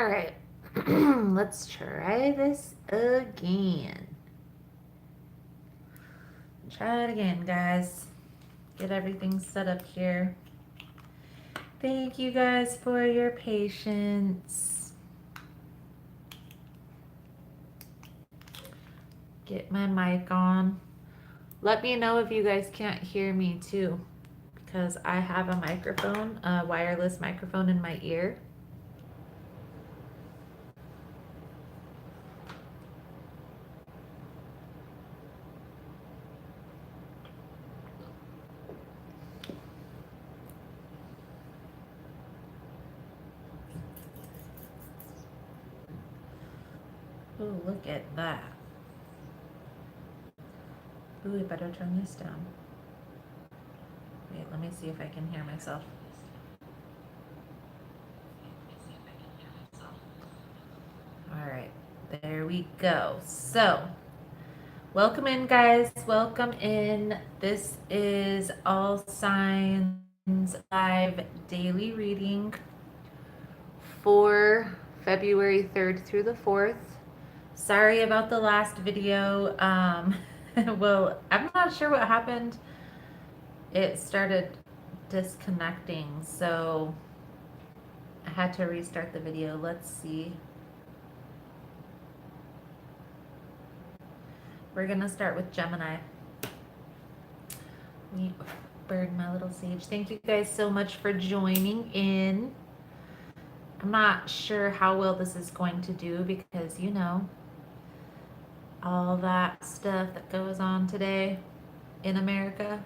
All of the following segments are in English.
All right, let's try this again. Try it again, guys. Get everything set up here. Thank you guys for your patience. Get my mic on. Let me know if you guys can't hear me too, because I have a microphone, a wireless microphone in my ear. Oh, look at that. Ooh, I better turn this down. Wait, let me see if I can hear myself. All right, there we go. So, welcome in, guys. Welcome in. This is All Signs Live Daily Reading for February 3rd through the 4th. Sorry about the last video. Well, I'm not sure what happened. It started disconnecting, so I had to restart the video. Let's see. We're gonna start with Gemini. We burn my little sage. Thank you guys so much for joining in. I'm not sure how well this is going to do because, you know, all that stuff that goes on today in America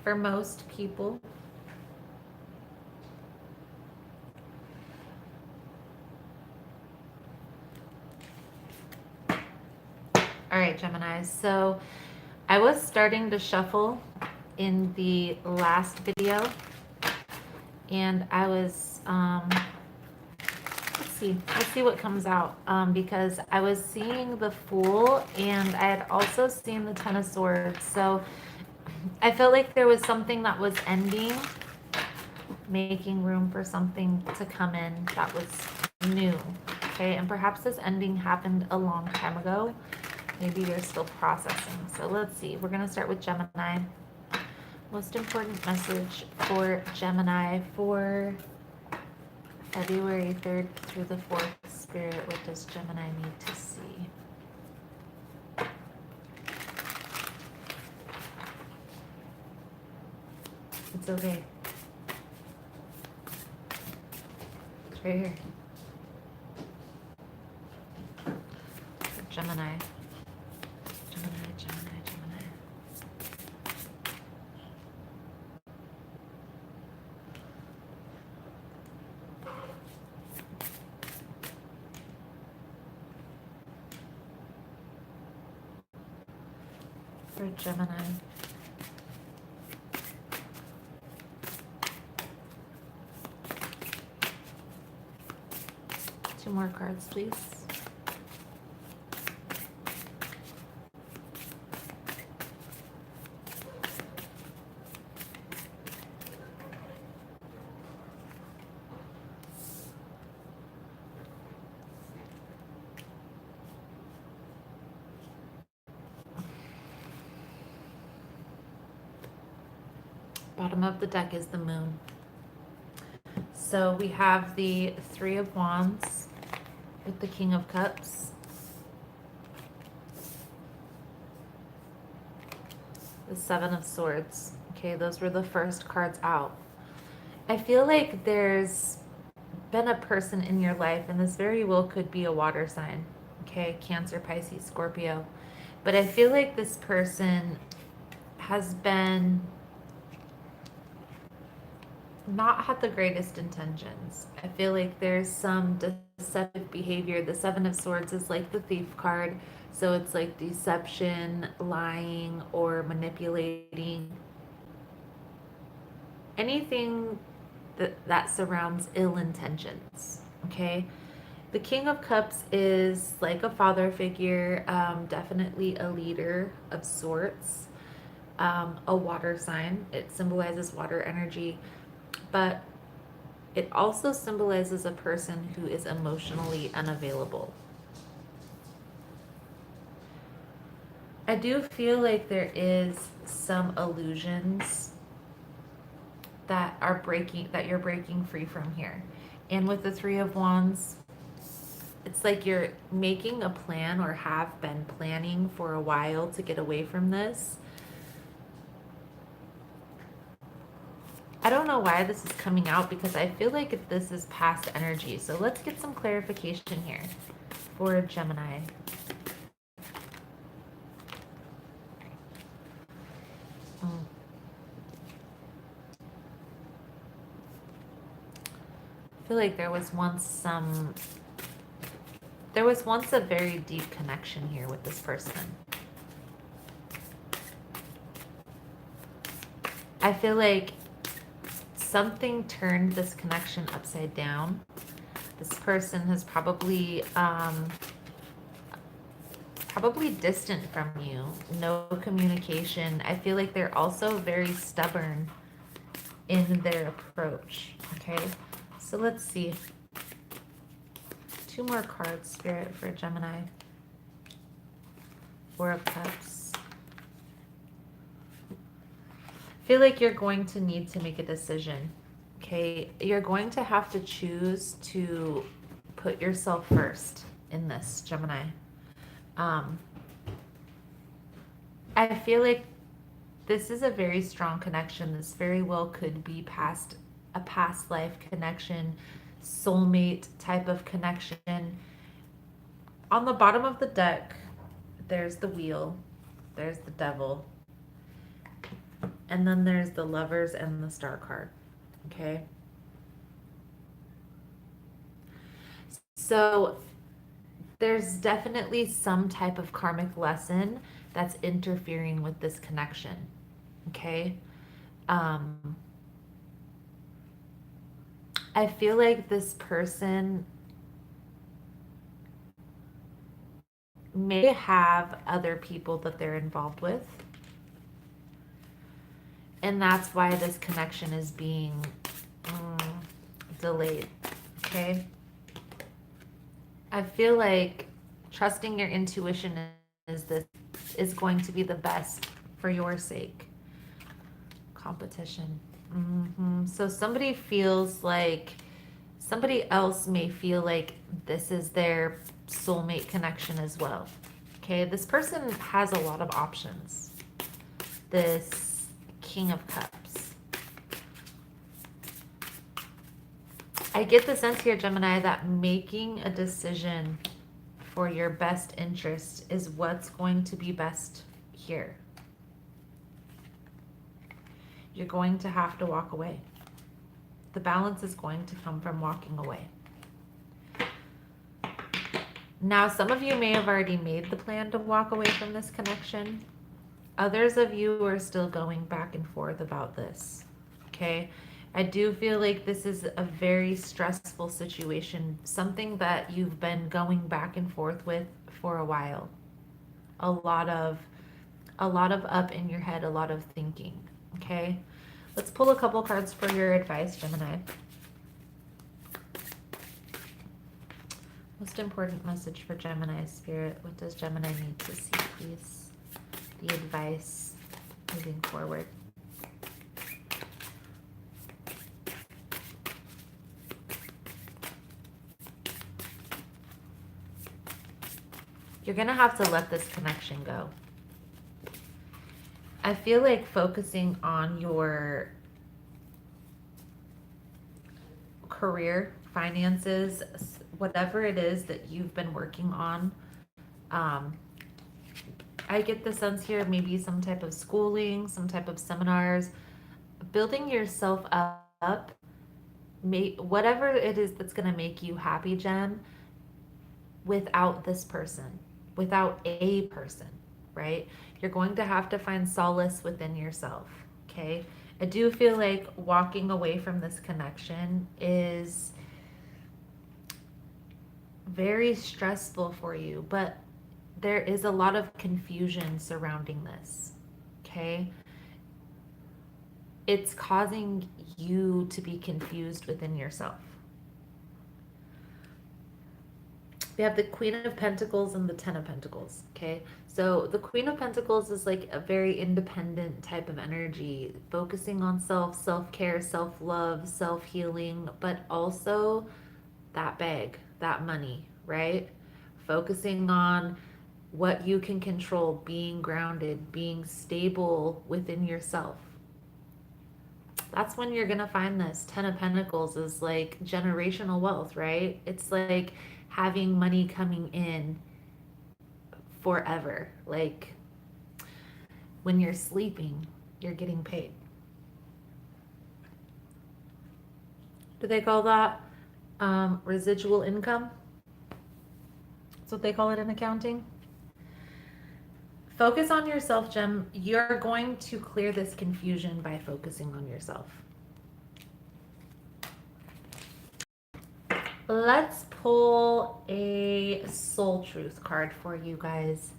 for most people. All right, Gemini. So I was starting to shuffle in the last video, and I was, let's see what comes out, because I was seeing the Fool, and I had also seen the Ten of Swords. So I felt like there was something that was ending, making room for something to come in that was new. Okay, and perhaps this ending happened a long time ago. Maybe you're still processing. So let's see. We're going to start with Gemini. Most important message for Gemini for February 3rd through the 4th. Spirit, what does Gemini need to see? It's okay. It's right here. Gemini. For Gemini. Two more cards, please. Bottom of the deck is the Moon. So we have the Three of Wands with the King of Cups. The Seven of Swords. Okay, those were the first cards out. I feel like there's been a person in your life, and this very well could be a water sign. Okay, Cancer, Pisces, Scorpio. But I feel like this person has been not had the greatest intentions. I feel like there's some deceptive behavior. The Seven of Swords is like the thief card. So it's like deception, lying, or manipulating. Anything that surrounds ill intentions. Okay. The King of Cups is like a father figure, definitely a leader of sorts, a water sign. It symbolizes water energy. But it also symbolizes a person who is emotionally unavailable. I do feel like there is some illusions that are breaking, that you're breaking free from here. And with the Three of Wands, it's like you're making a plan or have been planning for a while to get away from this. I don't know why this is coming out because I feel like this is past energy. So let's get some clarification here for Gemini. I feel like there was once a very deep connection here with this person. I feel like something turned this connection upside down. This person is probably distant from you, no communication. I feel like they're also very stubborn in their approach. Okay, so let's see. 2 more cards, Spirit, for Gemini. 4 of Cups. I feel like you're going to need to make a decision. Okay, you're going to have to choose to put yourself first in this, Gemini. I feel like this is a very strong connection. This very well could be a past life connection, soulmate type of connection. On the bottom of the deck, there's the Wheel, there's the Devil, and then there's the Lovers and the Star card. Okay, so there's definitely some type of karmic lesson that's interfering with this connection. Okay, I feel like this person may have other people that they're involved with, and that's why this connection is being delayed. Okay, I feel like trusting your intuition is going to be the best for your sake. Competition. So somebody else may feel like this is their soulmate connection as well. Okay, this person has a lot of options. This King of Cups. I get the sense here, Gemini, that making a decision for your best interest is what's going to be best here. You're going to have to walk away. The balance is going to come from walking away. Now, some of you may have already made the plan to walk away from this connection. Others of you are still going back and forth about this. Okay? I do feel like this is a very stressful situation, something that you've been going back and forth with for a while. A lot of up in your head, a lot of thinking. Okay, let's pull a couple cards for your advice, Gemini. Most important message for Gemini, Spirit. What does Gemini need to see, please? The advice moving forward. You're going to have to let this connection go. I feel like focusing on your career, finances, whatever it is that you've been working on. I get the sense here, maybe some type of schooling, some type of seminars, building yourself up, whatever it is that's going to make you happy, Jen, without this person, without a person, right? You're going to have to find solace within yourself, okay? I do feel like walking away from this connection is very stressful for you, but there is a lot of confusion surrounding this, okay? it's causing you to be confused within yourself. We have the Queen of Pentacles and the Ten of Pentacles, okay? So the Queen of Pentacles is like a very independent type of energy, focusing on self-care, self-love, self-healing, but also that bag, that money, right? Focusing on what you can control, being grounded, being stable within yourself. That's when you're going to find this. Ten of Pentacles is like generational wealth, right? It's like having money coming in forever. Like when you're sleeping, you're getting paid. Do they call that residual income? That's what they call it in accounting. Focus on yourself, Gem. You're going to clear this confusion by focusing on yourself. Let's pull a soul truth card for you guys.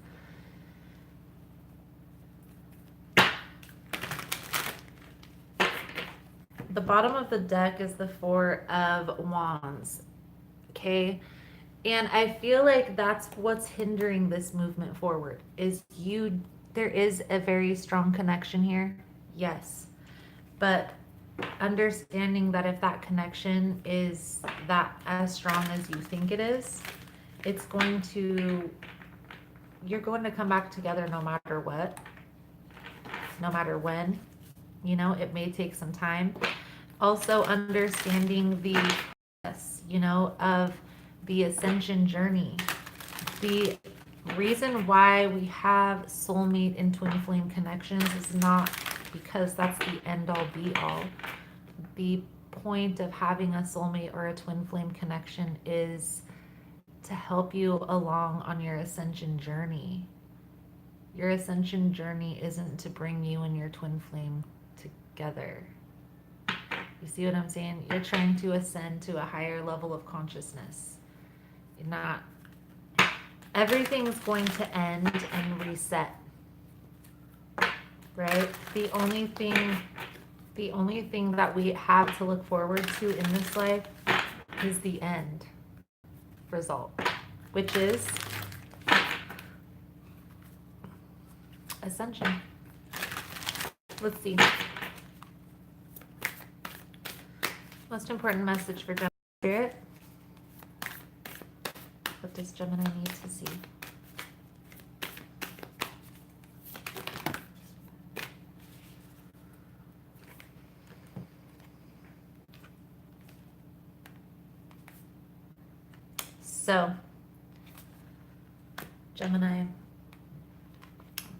The bottom of the deck is the Four of Wands, okay? And I feel like that's what's hindering this movement forward is there is a very strong connection here, yes. But understanding that if that connection is that as strong as you think it is, you're going to come back together no matter what, no matter when, it may take some time. Also understanding the process, of the ascension journey. The reason why we have soulmate and twin flame connections is not because that's the end all be all. The point of having a soulmate or a twin flame connection is to help you along on your ascension journey. Your ascension journey isn't to bring you and your twin flame together. You see what I'm saying? You're trying to ascend to a higher level of consciousness. You're not. Everything's going to end and reset. Right? The only thing that we have to look forward to in this life is the end result, which is ascension. Let's see. Most important message for Gemini Spirit. What does Gemini need to see? So, Gemini,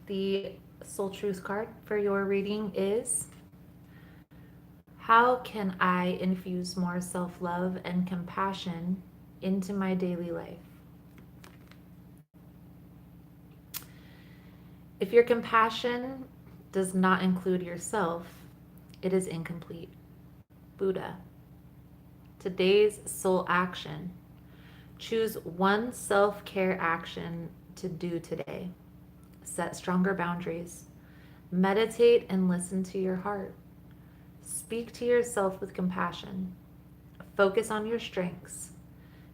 the soul truth card for your reading is, how can I infuse more self-love and compassion into my daily life? If your compassion does not include yourself, it is incomplete. Buddha. Today's soul action. Choose one self-care action to do today. Set stronger boundaries. Meditate and listen to your heart. Speak to yourself with compassion. Focus on your strengths.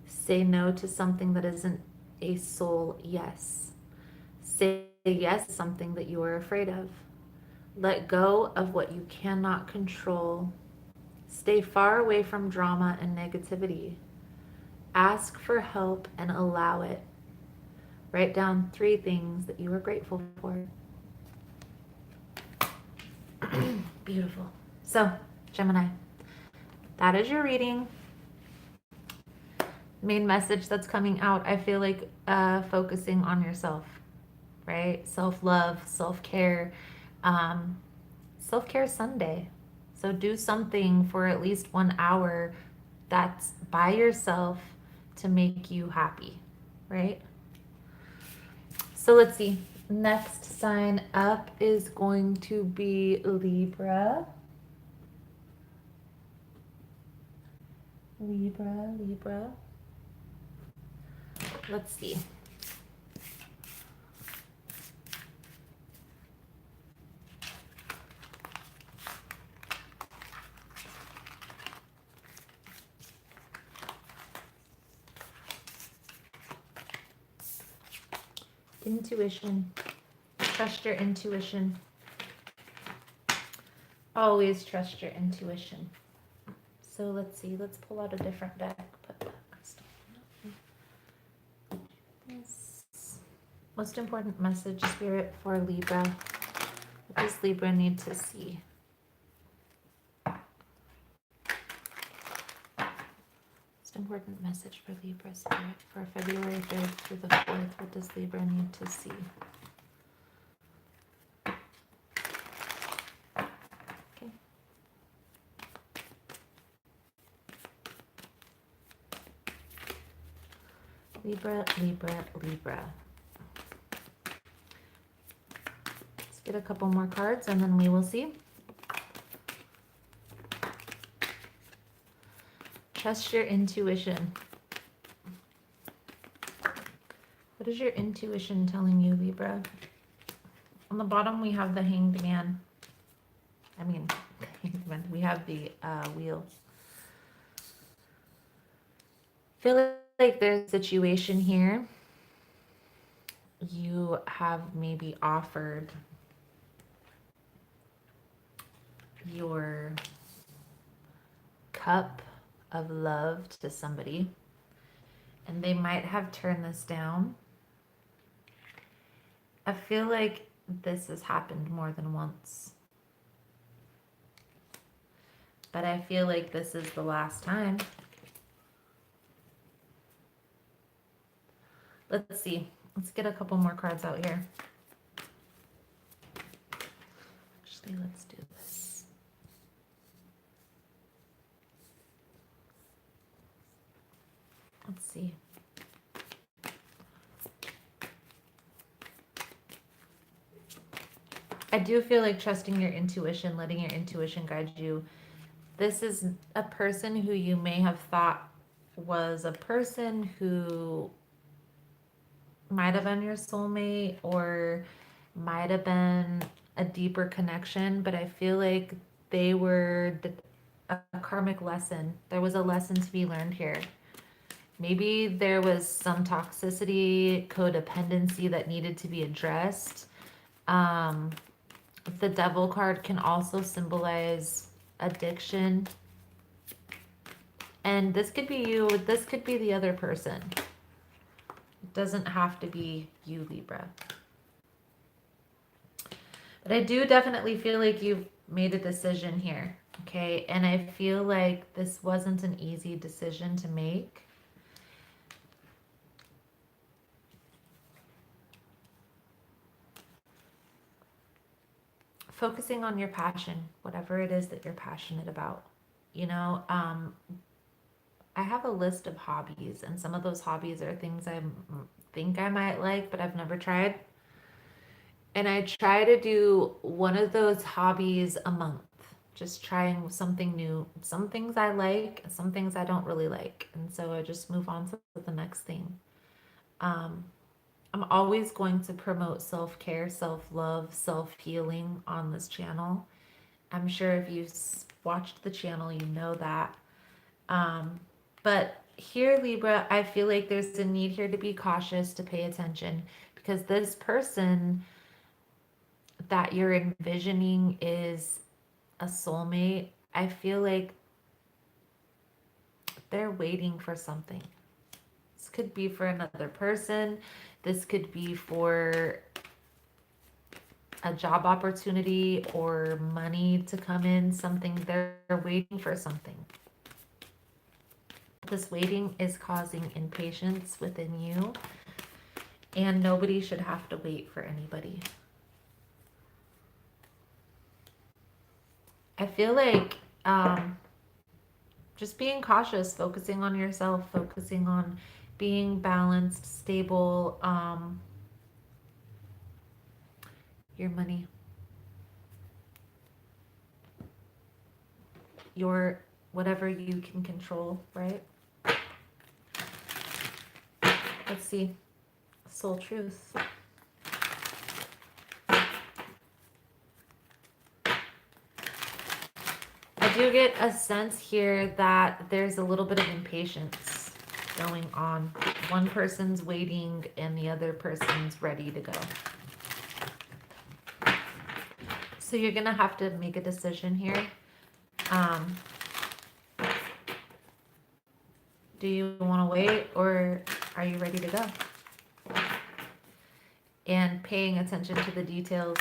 Say no to something that isn't a soul yes. Say yes to something that you are afraid of. Let go of what you cannot control. Stay far away from drama and negativity. Ask for help and allow it. Write down 3 things that you are grateful for. Beautiful. So, Gemini, that is your reading. Main message that's coming out, I feel like focusing on yourself, right? Self-love, self-care. Self-care Sunday. So do something for at least 1 hour that's by yourself to make you happy, right? So let's see. Next sign up is going to be Libra. Libra. Let's see. Intuition. Trust your intuition. Always trust your intuition. So let's see. Let's pull out a different deck. Put that crystal. Yes. Most important message, Spirit, for Libra. What does Libra need to see? Most important message for Libra, Spirit, for February 3rd through the 4th. What does Libra need to see? Okay. Libra, Libra, Libra. Let's get a couple more cards and then we will see. Trust your intuition. What is your intuition telling you, Libra? On the bottom, we have the Hanged Man. I mean, we have the wheel. Feel like there's a situation here. You have maybe offered your cup of love to somebody, and they might have turned this down. I feel like this has happened more than once, but I feel like this is the last time. Let's see. Let's get a couple more cards out here. Actually, let's do this. Let's see. I do feel like trusting your intuition, letting your intuition guide you. This is a person who you may have thought was a person who might have been your soulmate or might have been a deeper connection, but I feel like they were a karmic lesson. There was a lesson to be learned here. Maybe there was some toxicity, codependency that needed to be addressed. The Devil card can also symbolize addiction. And this could be you, this could be the other person. It doesn't have to be you, Libra. But I do definitely feel like you've made a decision here, okay? And I feel like this wasn't an easy decision to make. Focusing on your passion, whatever it is that you're passionate about. You know, I have a list of hobbies, and some of those hobbies are things I think I might like, but I've never tried. And I try to do one of those hobbies a month, just trying something new. Some things I like, some things I don't really like. And so I just move on to the next thing. I'm always going to promote self-care, self-love, self-healing on this channel. I'm sure if you've watched the channel, you know that. But here, Libra, I feel like there's a need here to be cautious, to pay attention, because this person that you're envisioning is a soulmate. I feel like they're waiting for something. This could be for another person. This could be for a job opportunity or money to come in, something. They're waiting for something. This waiting is causing impatience within you, and nobody should have to wait for anybody. I feel like just being cautious, focusing on yourself, focusing on being balanced, stable, your money, your whatever you can control, right? Let's see. Soul truth. I do get a sense here that there's a little bit of impatience. going on. One person's waiting and the other person's ready to go. So you're going to have to make a decision here. Do you want to wait, or are you ready to go? And paying attention to the details,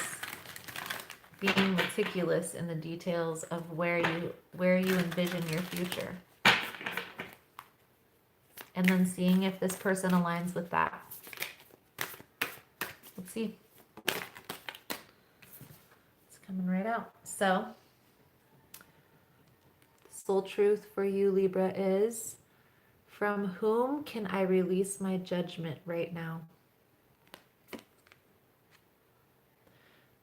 being meticulous in the details of where you envision your future. And then seeing if this person aligns with that. Let's see. It's coming right out. So, soul truth for you, Libra, is, from whom can I release my judgment right now?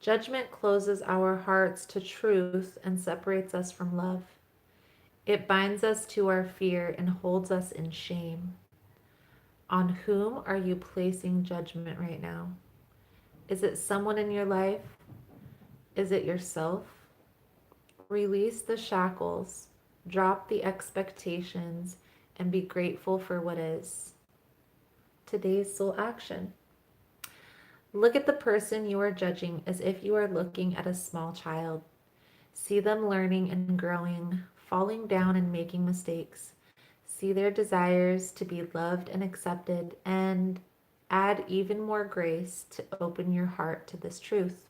Judgment closes our hearts to truth and separates us from love. It binds us to our fear and holds us in shame. On whom are you placing judgment right now? Is it someone in your life? Is it yourself? Release the shackles, drop the expectations, and be grateful for what is. Today's soul action. Look at the person you are judging as if you are looking at a small child. See them learning and growing, falling down and making mistakes. See their desires to be loved and accepted, and add even more grace to open your heart to this truth.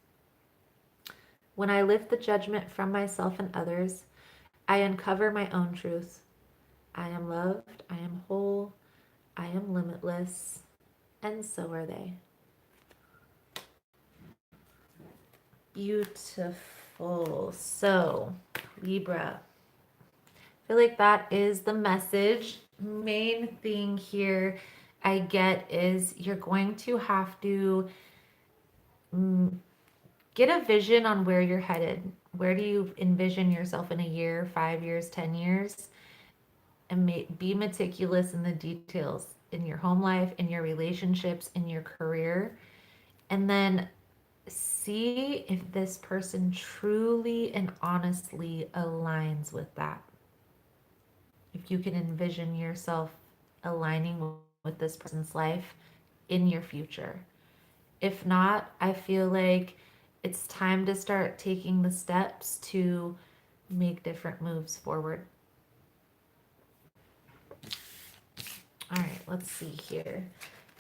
When I lift the judgment from myself and others, I uncover my own truth. I am loved, I am whole, I am limitless, and so are they. Beautiful. So, Libra, I feel like that is the message. Main thing here I get is you're going to have to get a vision on where you're headed. Where do you envision yourself in a year, 5 years, 10 years? And be meticulous in the details in your home life, in your relationships, in your career. And then see if this person truly and honestly aligns with that. If you can envision yourself aligning with this person's life in your future. If not, I feel like it's time to start taking the steps to make different moves forward. All right, let's see here.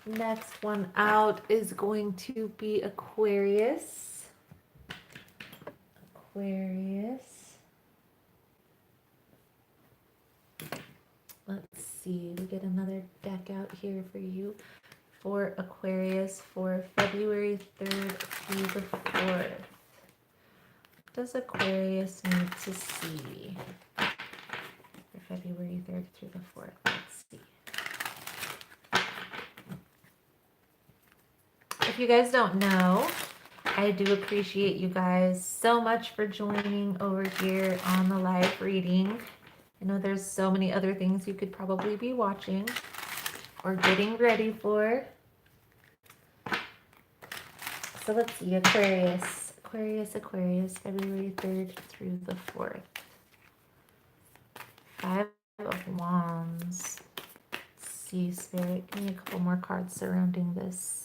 Next one out is going to be Aquarius. Aquarius. Let's see, we get another deck out here for you for Aquarius for February 3rd through the 4th. What does Aquarius need to see for February 3rd through the 4th? Let's see. If you guys don't know, I do appreciate you guys so much for joining over here on the live reading. I know there's so many other things you could probably be watching or getting ready for. So let's see, Aquarius, February 3rd through the 4th. 5 of Wands. Let's see, Spirit, give me a couple more cards surrounding this.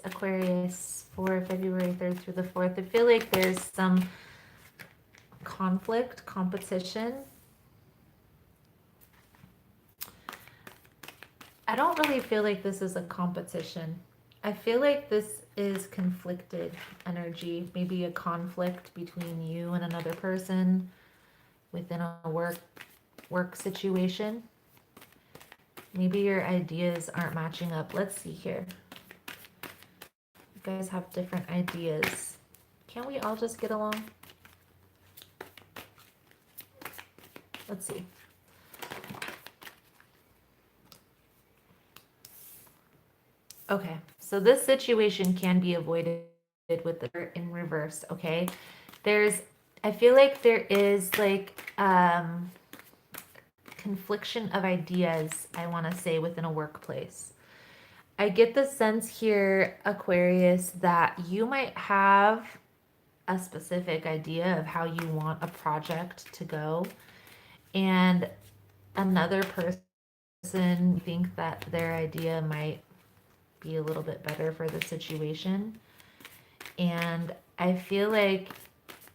Aquarius for February 3rd through the 4th. I feel like there's some conflict, competition. I don't really feel like this is a competition. I feel like this is conflicted energy, maybe a conflict between you and another person within a work situation. Maybe your ideas aren't matching up. Let's see here. You guys have different ideas. Can't we all just get along? Let's see. Okay, so this situation can be avoided with the in reverse, okay? I feel like there is like confliction of ideas, I want to say, within a workplace. I get the sense here, Aquarius, that you might have a specific idea of how you want a project to go, and another person think that their idea might be a little bit better for the situation. And I feel like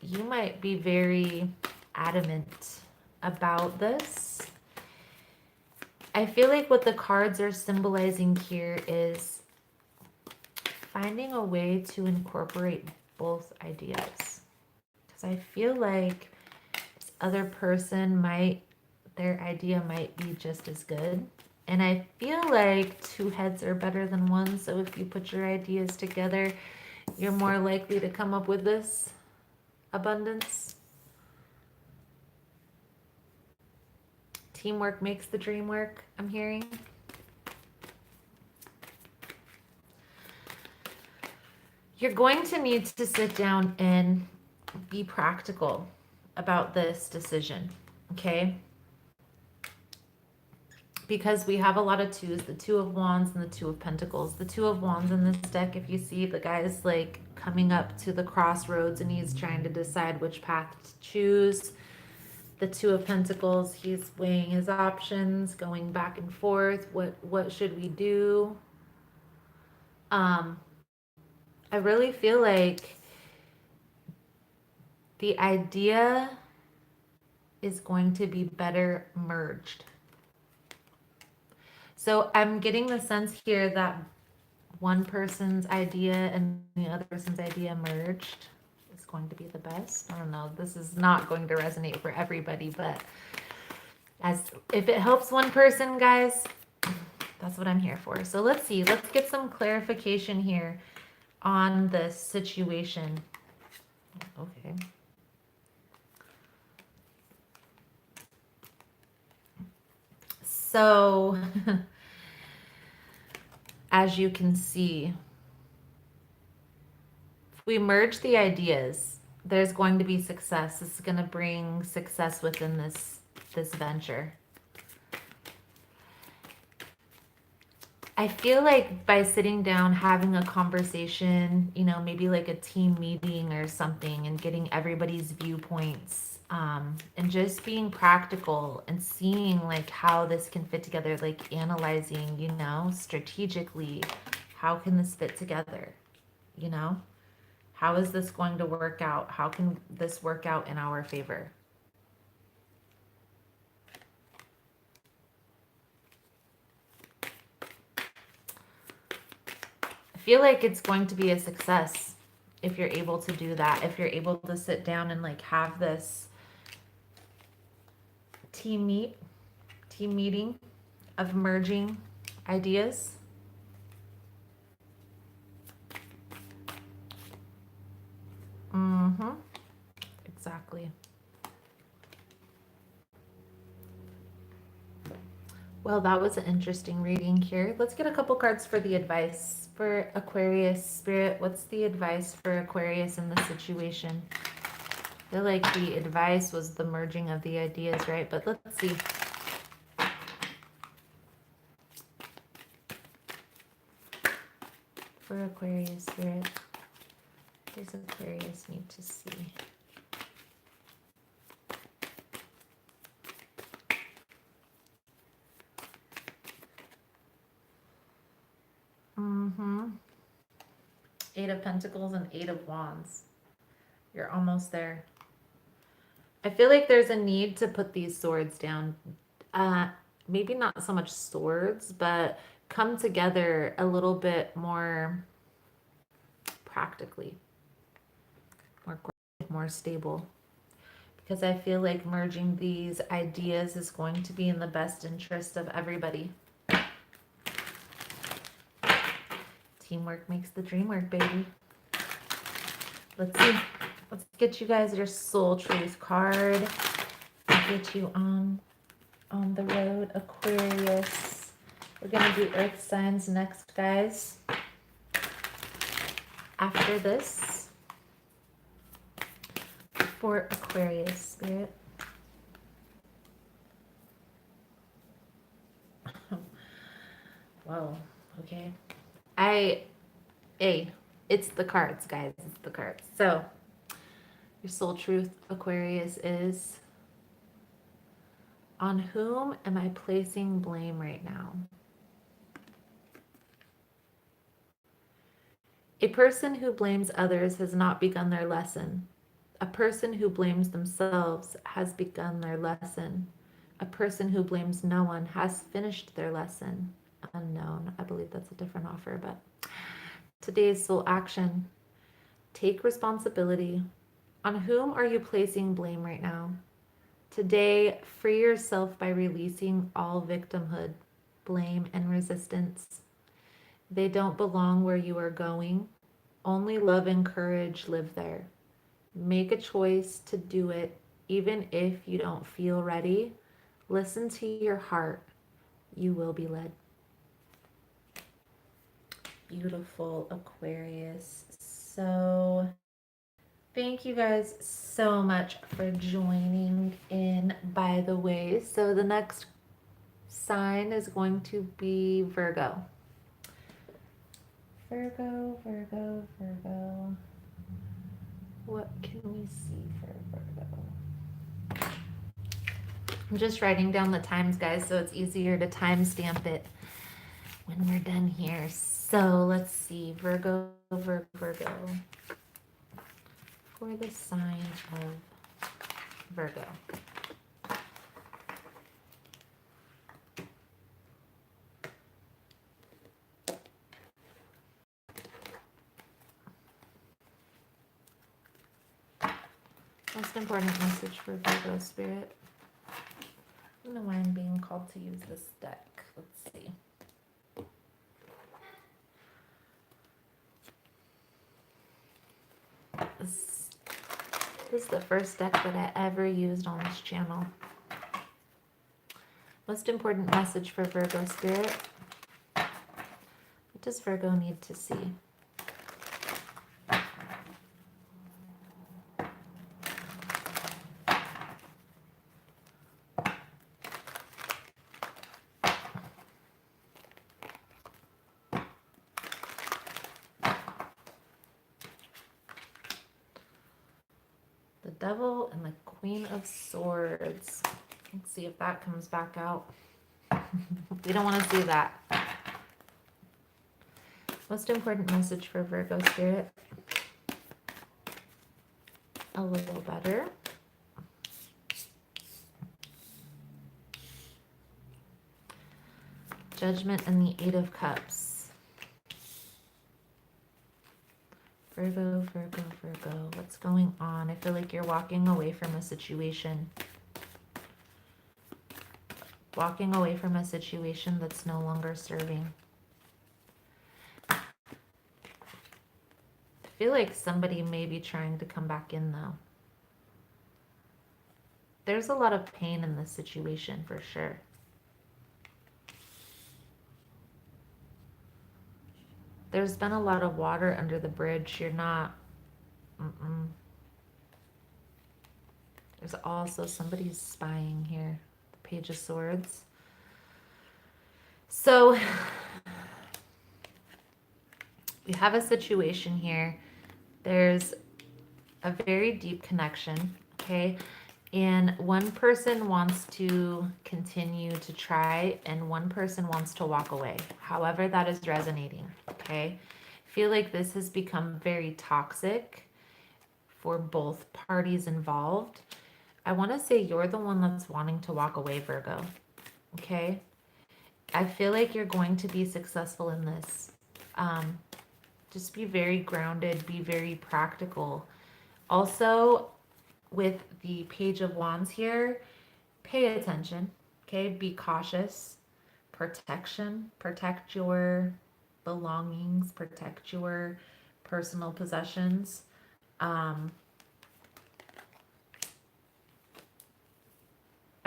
you might be very adamant about this. I feel like what the cards are symbolizing here is finding a way to incorporate both ideas. Because I feel like this other person their idea might be just as good. And I feel like two heads are better than one. So if you put your ideas together, you're more likely to come up with this abundance. Teamwork makes the dream work, I'm hearing. You're going to need to sit down and be practical about this decision, okay? Because we have a lot of twos, the Two of Wands and the Two of Pentacles. The Two of Wands in this deck, if you see, the guy is like coming up to the crossroads and he's trying to decide which path to choose. The Two of Pentacles, he's weighing his options, going back and forth. What should we do? I really feel like the idea is going to be better merged. So I'm getting the sense here that one person's idea and the other person's idea merged is going to be the best. I don't know. This is not going to resonate for everybody, but as if it helps one person, guys, that's what I'm here for. So let's see. Let's get some clarification here on this situation. Okay. So, as you can see, if we merge the ideas, there's going to be success. This is going to bring success within this venture. I feel like by sitting down, having a conversation, you know, maybe like a team meeting or something, and getting everybody's viewpoints, and just being practical and seeing like how this can fit together, like analyzing, you know, strategically, how can this fit together? You know, how is this going to work out? How can this work out in our favor? I feel like it's going to be a success if you're able to do that, if you're able to sit down and like have this team meeting of merging ideas. Exactly. Well, that was an interesting reading here. Let's get a couple cards for the advice for Aquarius. Spirit, what's the advice for Aquarius in this situation? I feel like the advice was the merging of the ideas, right? But let's see. For Aquarius, Spirit, what does Aquarius need to see? Eight of Pentacles and Eight of Wands. You're almost there. I feel like there's a need to put these swords down. Maybe not so much swords, but come together a little bit more practically, more stable. Because I feel like merging these ideas is going to be in the best interest of everybody. Teamwork makes the dream work, baby. Let's see. Let's get you guys your soul truth card. Get you on the road, Aquarius. We're going to do earth signs next, guys. After this, for Aquarius, Spirit. Whoa. Okay. It's the cards, guys. It's the cards. So, your soul truth, Aquarius, is on whom am I placing blame right now? A person who blames others has not begun their lesson. A person who blames themselves has begun their lesson. A person who blames no one has finished their lesson. Unknown. I believe that's a different offer, but today's soul action. Take responsibility. On whom are you placing blame right now? Today, free yourself by releasing all victimhood, blame, and resistance. They don't belong where you are going. Only love and courage live there. Make a choice to do it, even if you don't feel ready. Listen to your heart. You will be led. Beautiful, Aquarius. So, thank you guys so much for joining in, by the way. So, the next sign is going to be Virgo. Virgo, Virgo, Virgo. What can we see for Virgo? I'm just writing down the times, guys, so it's easier to timestamp it when we're done here. So let's see, Virgo, Virgo, Virgo. For the sign of Virgo. Most important message for Virgo spirit. I don't know why I'm being called to use this deck. Let's see. This is the first deck that I ever used on this channel. Most important message for Virgo spirit. What does Virgo need to see? The Devil and the Queen of Swords. Let's see if that comes back out. We don't want to see that. Most important message for Virgo spirit. A little better. Judgment and the Eight of Cups. Virgo, Virgo, Virgo. What's going on? I feel like you're walking away from a situation. Walking away from a situation that's no longer serving. I feel like somebody may be trying to come back in, though. There's a lot of pain in this situation, for sure. There's been a lot of water under the bridge. You're not... There's also somebody's spying here. The Page of Swords. So, we have a situation here. There's a very deep connection, okay? And one person wants to continue to try, and one person wants to walk away. However, that is resonating, okay? I feel like this has become very toxic for both parties involved. I want to say you're the one that's wanting to walk away, Virgo, okay? I feel like you're going to be successful in this. Just be very grounded, be very practical. Also, with the Page of Wands here, pay attention, okay? Be cautious. Protection. Protect your belongings. Protect your personal possessions. I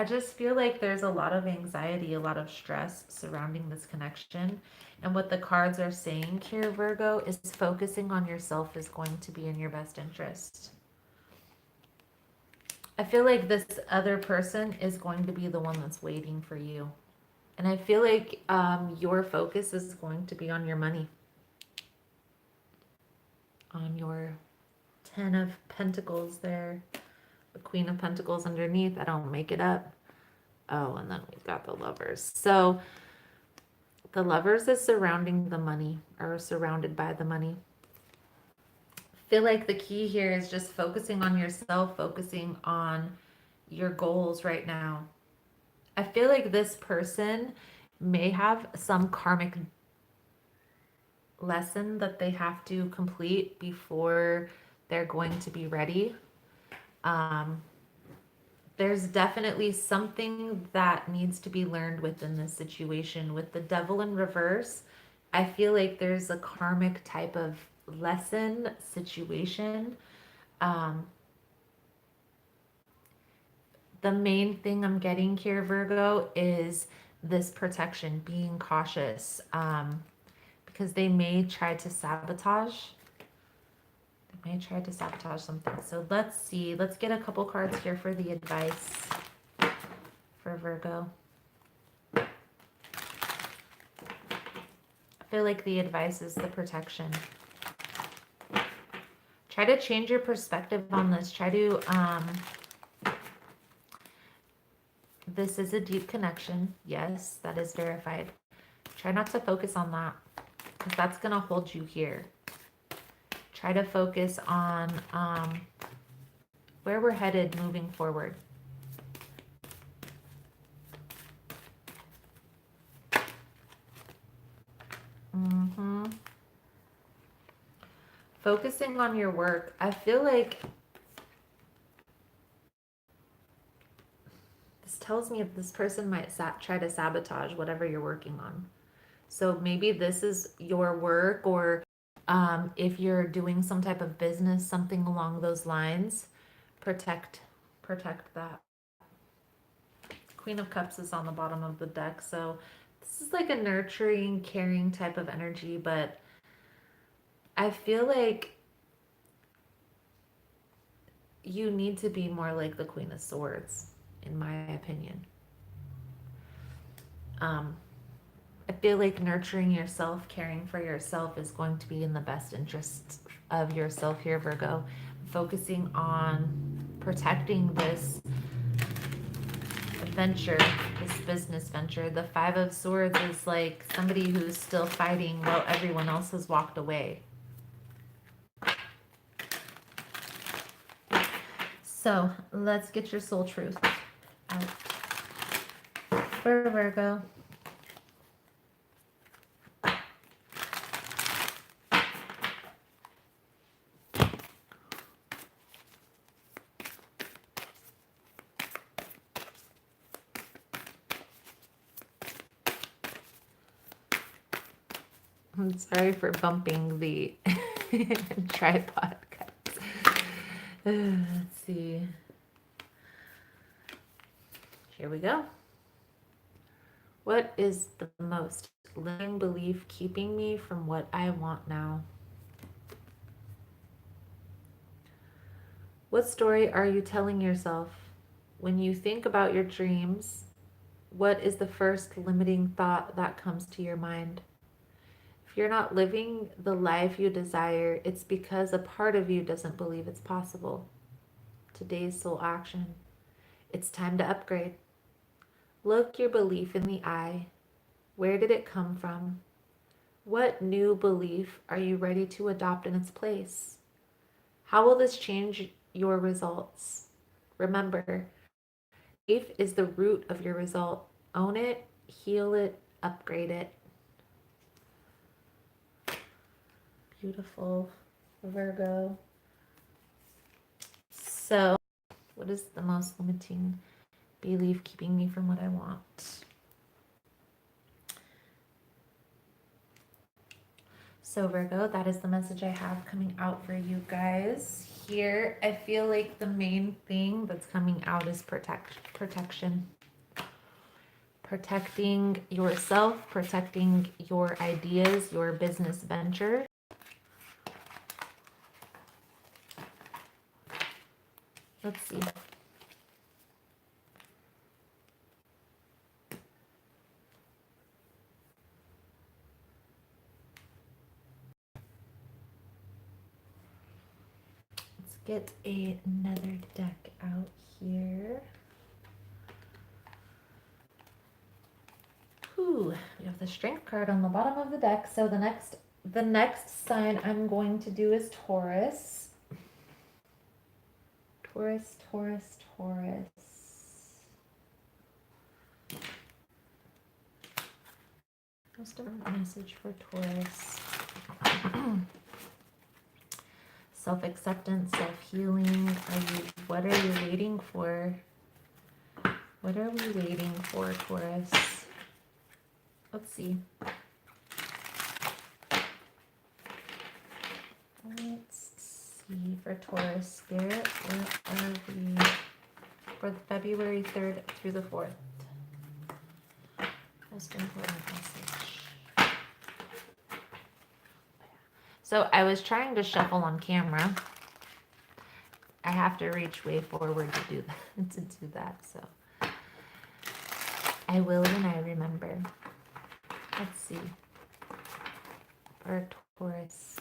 just feel like there's a lot of anxiety, a lot of stress surrounding this connection. And what the cards are saying here, Virgo, is focusing on yourself is going to be in your best interest. I feel like this other person is going to be the one that's waiting for you. And I feel like your focus is going to be on your money, on your 10 of Pentacles there, the Queen of Pentacles underneath. I don't make it up. Oh, and then we've got the Lovers. So the Lovers is surrounding the money, or surrounded by the money. I feel like the key here is just focusing on yourself, focusing on your goals right now. I feel like this person may have some karmic lesson that they have to complete before they're going to be ready. There's definitely something that needs to be learned within this situation. With the Devil in reverse, I feel like there's a karmic type of lesson situation. The main thing I'm getting here, Virgo, is this protection, being cautious, because they may try to sabotage. They may try to sabotage something. So let's see. Let's get a couple cards here for the advice for Virgo. I feel like the advice is the protection. Try to change your perspective on this. Try to, this is a deep connection. Yes, that is verified. Try not to focus on that, because that's going to hold you here. Try to focus on where we're headed moving forward. Focusing on your work. I feel like this tells me this person might try to sabotage whatever you're working on. So maybe this is your work, or if you're doing some type of business, something along those lines, protect that. Queen of Cups is on the bottom of the deck. So this is like a nurturing, caring type of energy, but I feel like you need to be more like the Queen of Swords, in my opinion. I feel like nurturing yourself, caring for yourself is going to be in the best interest of yourself here, Virgo. Focusing on protecting this venture, this business venture. The Five of Swords is like somebody who's still fighting while everyone else has walked away. So let's get your soul truth out for Virgo. I'm sorry for bumping the tripod, guys. Let's see. Here we go. What is the most limiting belief keeping me from what I want now? What story are you telling yourself? When you think about your dreams, what is the first limiting thought that comes to your mind? If you're not living the life you desire, it's because a part of you doesn't believe it's possible. Today's soul action. It's time to upgrade. Look your belief in the eye. Where did it come from? What new belief are you ready to adopt in its place? How will this change your results? Remember, belief is the root of your result. Own it, heal it, upgrade it. Beautiful, Virgo. So, what is the most limiting belief keeping me from what I want? So, Virgo, that is the message I have coming out for you guys. Here, I feel like the main thing that's coming out is protection. Protecting yourself, protecting your ideas, your business venture. Let's see. get another deck out here. Ooh, we have the Strength card on the bottom of the deck. So the next sign I'm going to do is Taurus. Taurus, Taurus, Taurus. Most of a message for Taurus. Self-acceptance, self-healing. What are you waiting for? What are we waiting for, Taurus? Let's see. Let's see for Taurus Spirit. Where are we for February 3rd through the 4th? Most important message. So I was trying to shuffle on camera. I have to reach way forward to do that. So I will when I remember. Let's see. For Taurus.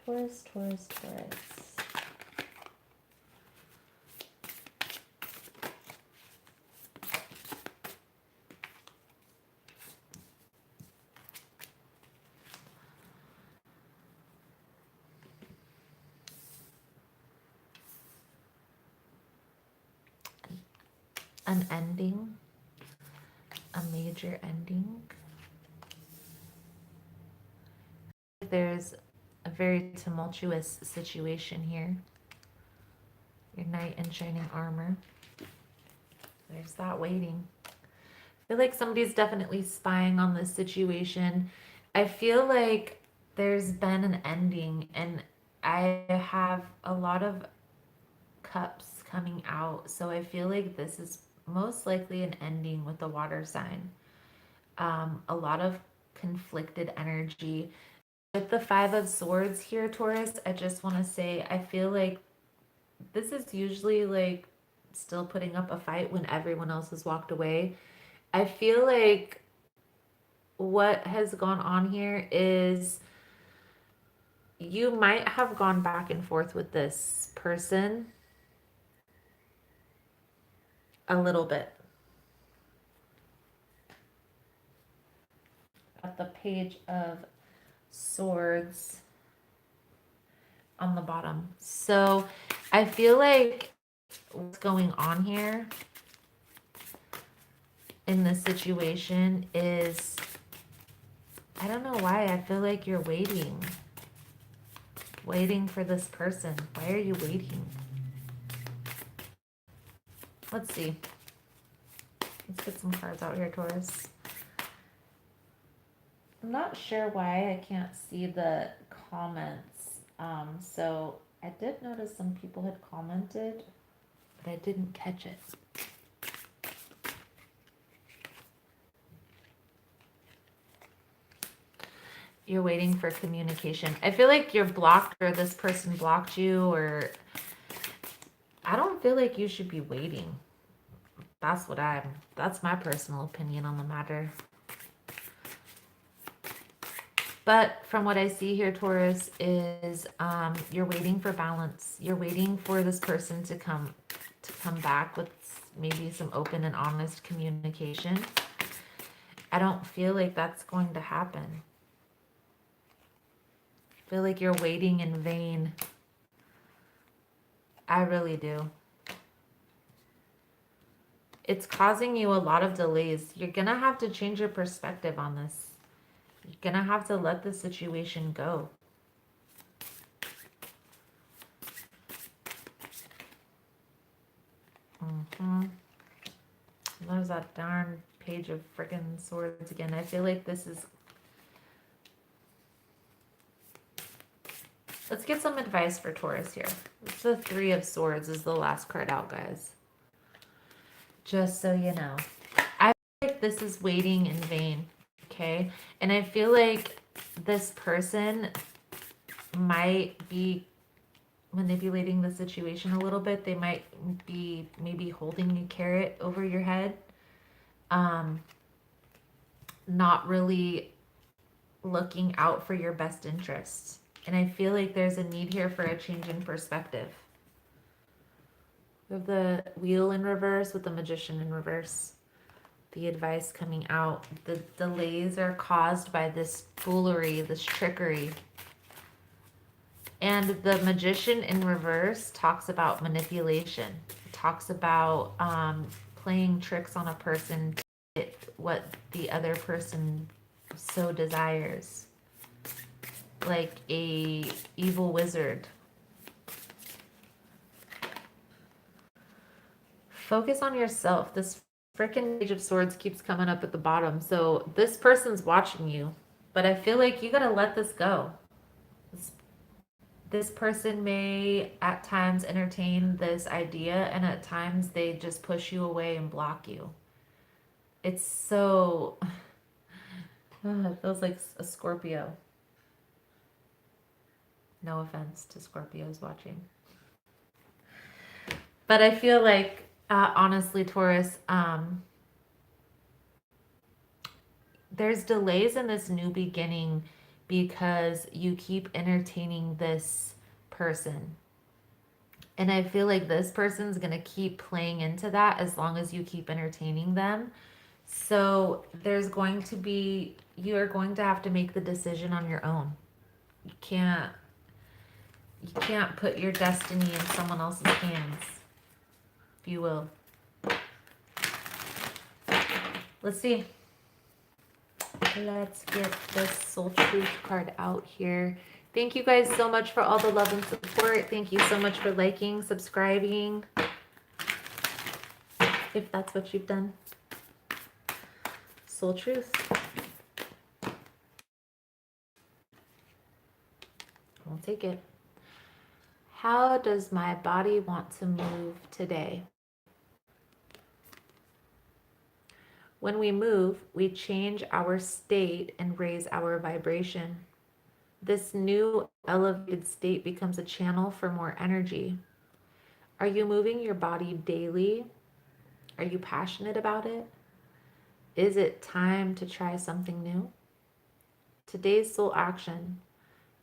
Taurus, Taurus, Taurus. An ending. A major ending. There's a very tumultuous situation here. Your knight in shining armor. There's that waiting. I feel like somebody's definitely spying on this situation. I feel like there's been an ending, and I have a lot of cups coming out. So I feel like this is most likely an ending with the water sign. A lot of conflicted energy. With the 5 of Swords here, Taurus, I just want to say, I feel like this is usually like still putting up a fight when everyone else has walked away. I feel like what has gone on here is you might have gone back and forth with this person a little bit. At the Page of Swords on the bottom. So I feel like what's going on here in this situation is, I don't know why, I feel like you're waiting for this person. Why are you waiting? Let's see. Let's get some cards out here, Taurus. I'm not sure why I can't see the comments. So I did notice some people had commented, but I didn't catch it. You're waiting for communication. I feel like you're blocked, or this person blocked you, or I don't feel like you should be waiting. That's my personal opinion on the matter. But from what I see here, Taurus, is you're waiting for balance. You're waiting for this person to come back with maybe some open and honest communication. I don't feel like that's going to happen. I feel like you're waiting in vain. I really do. It's causing you a lot of delays. You're going to have to change your perspective on this. You're going to have to let the situation go. There's that darn Page of freaking Swords again. I feel like this is... Let's get some advice for Taurus here. It's the 3 of Swords is the last card out, guys. Just so you know. I feel like this is waiting in vain. Okay, and I feel like this person might be manipulating the situation a little bit. They might be maybe holding a carrot over your head, not really looking out for your best interests. And I feel like there's a need here for a change in perspective. We have the Wheel in reverse with the Magician in reverse. The advice coming out. The delays are caused by this foolery, this trickery. And the Magician in reverse talks about manipulation. It talks about playing tricks on a person to get what the other person so desires. Like a evil wizard. Focus on yourself. This freaking Page of Swords keeps coming up at the bottom. So this person's watching you. But I feel like you gotta let this go. This person may at times entertain this idea, and at times they just push you away and block you. It's so... it feels like a Scorpio. No offense to Scorpios watching. But I feel like, honestly, Taurus, there's delays in this new beginning because you keep entertaining this person. And I feel like this person's going to keep playing into that as long as you keep entertaining them. So there's going to be, you are going to have to make the decision on your own. You can't put your destiny in someone else's hands, if you will. Let's see. Let's get this Soul Truth card out here. Thank you guys so much for all the love and support. Thank you so much for liking, subscribing, if that's what you've done. Soul Truth. I'll take it. How does my body want to move today? When we move, we change our state and raise our vibration. This new elevated state becomes a channel for more energy. Are you moving your body daily? Are you passionate about it? Is it time to try something new? Today's soul action.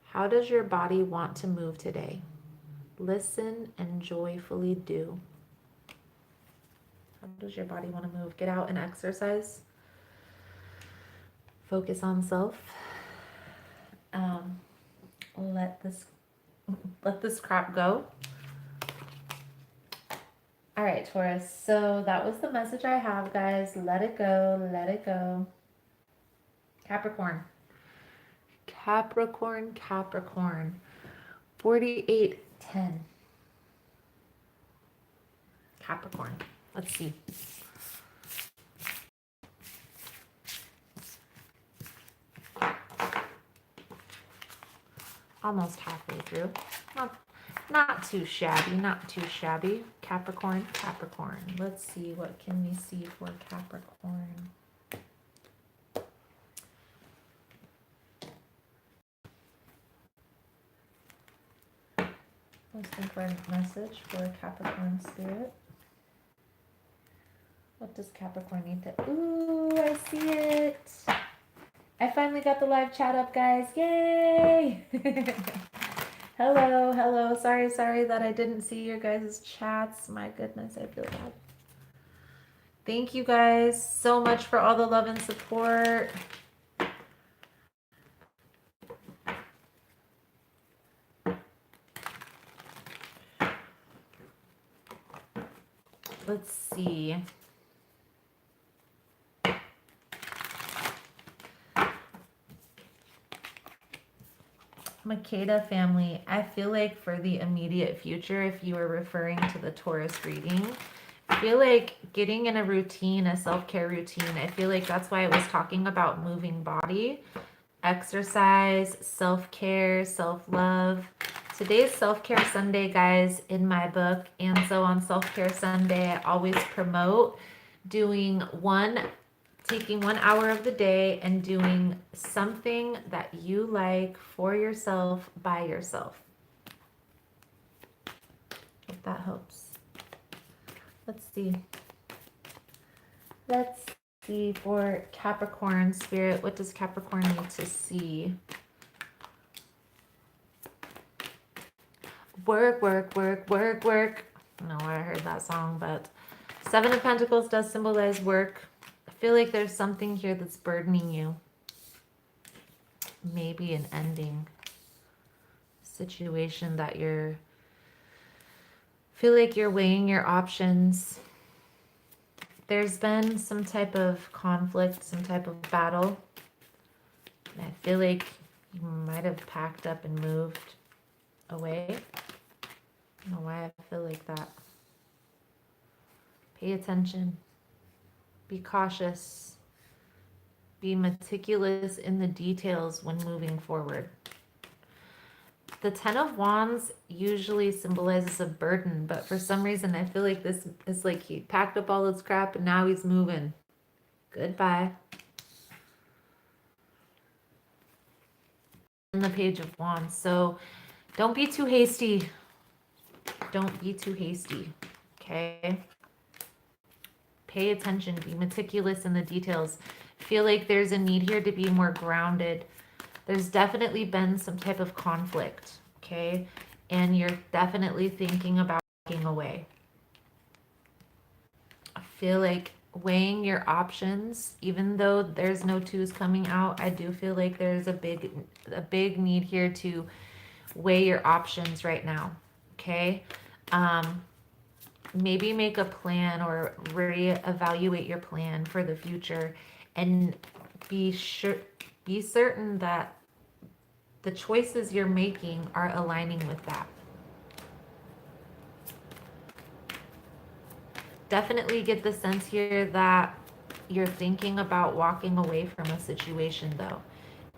How does your body want to move today? Listen and joyfully do. How does your body want to move? Get out and exercise. Focus on self. Let this crap go. All right, Taurus. So that was the message I have, guys. Let it go. Let it go. Capricorn. Capricorn, Capricorn. 4810. Capricorn. Let's see. Almost halfway through. Not too shabby, not too shabby. Capricorn, Capricorn. Let's see, what can we see for Capricorn? Most important message for Capricorn spirit. What does Capricorn need to... Ooh, I see it. I finally got the live chat up, guys. Yay! Hello, hello. Sorry that I didn't see your guys' chats. My goodness, I feel bad. Thank you guys so much for all the love and support. Let's see. Makeda family, I feel like for the immediate future, if you are referring to the Taurus reading, I feel like getting in a routine, a self-care routine, I feel like that's why I was talking about moving body, exercise, self-care, self-love. Today's Self-Care Sunday, guys, in my book. And so on Self-Care Sunday, I always promote taking 1 hour of the day and doing something that you like for yourself, by yourself. If that helps. Let's see. Let's see for Capricorn spirit. What does Capricorn need to see? Work, work, work, work, work. I don't know where I heard that song, but Seven of Pentacles does symbolize work. I feel like there's something here that's burdening you. Maybe an ending situation that feel like you're weighing your options. There's been some type of conflict, some type of battle. And I feel like you might have packed up and moved away. I don't know why I feel like that. Pay attention. Be cautious. Be meticulous in the details when moving forward. The Ten of Wands usually symbolizes a burden, but for some reason I feel like this is like he packed up all his crap and now he's moving. Goodbye. And the Page of Wands. So don't be too hasty. Don't be too hasty. Okay? Pay attention. Be meticulous in the details. Feel like there's a need here to be more grounded. There's definitely been some type of conflict, okay? And you're definitely thinking about walking away. I feel like weighing your options, even though there's no twos coming out, I do feel like there's a big need here to weigh your options right now, okay? Maybe make a plan or reevaluate your plan for the future and be certain that the choices you're making are aligning with that. Definitely get the sense here that you're thinking about walking away from a situation though.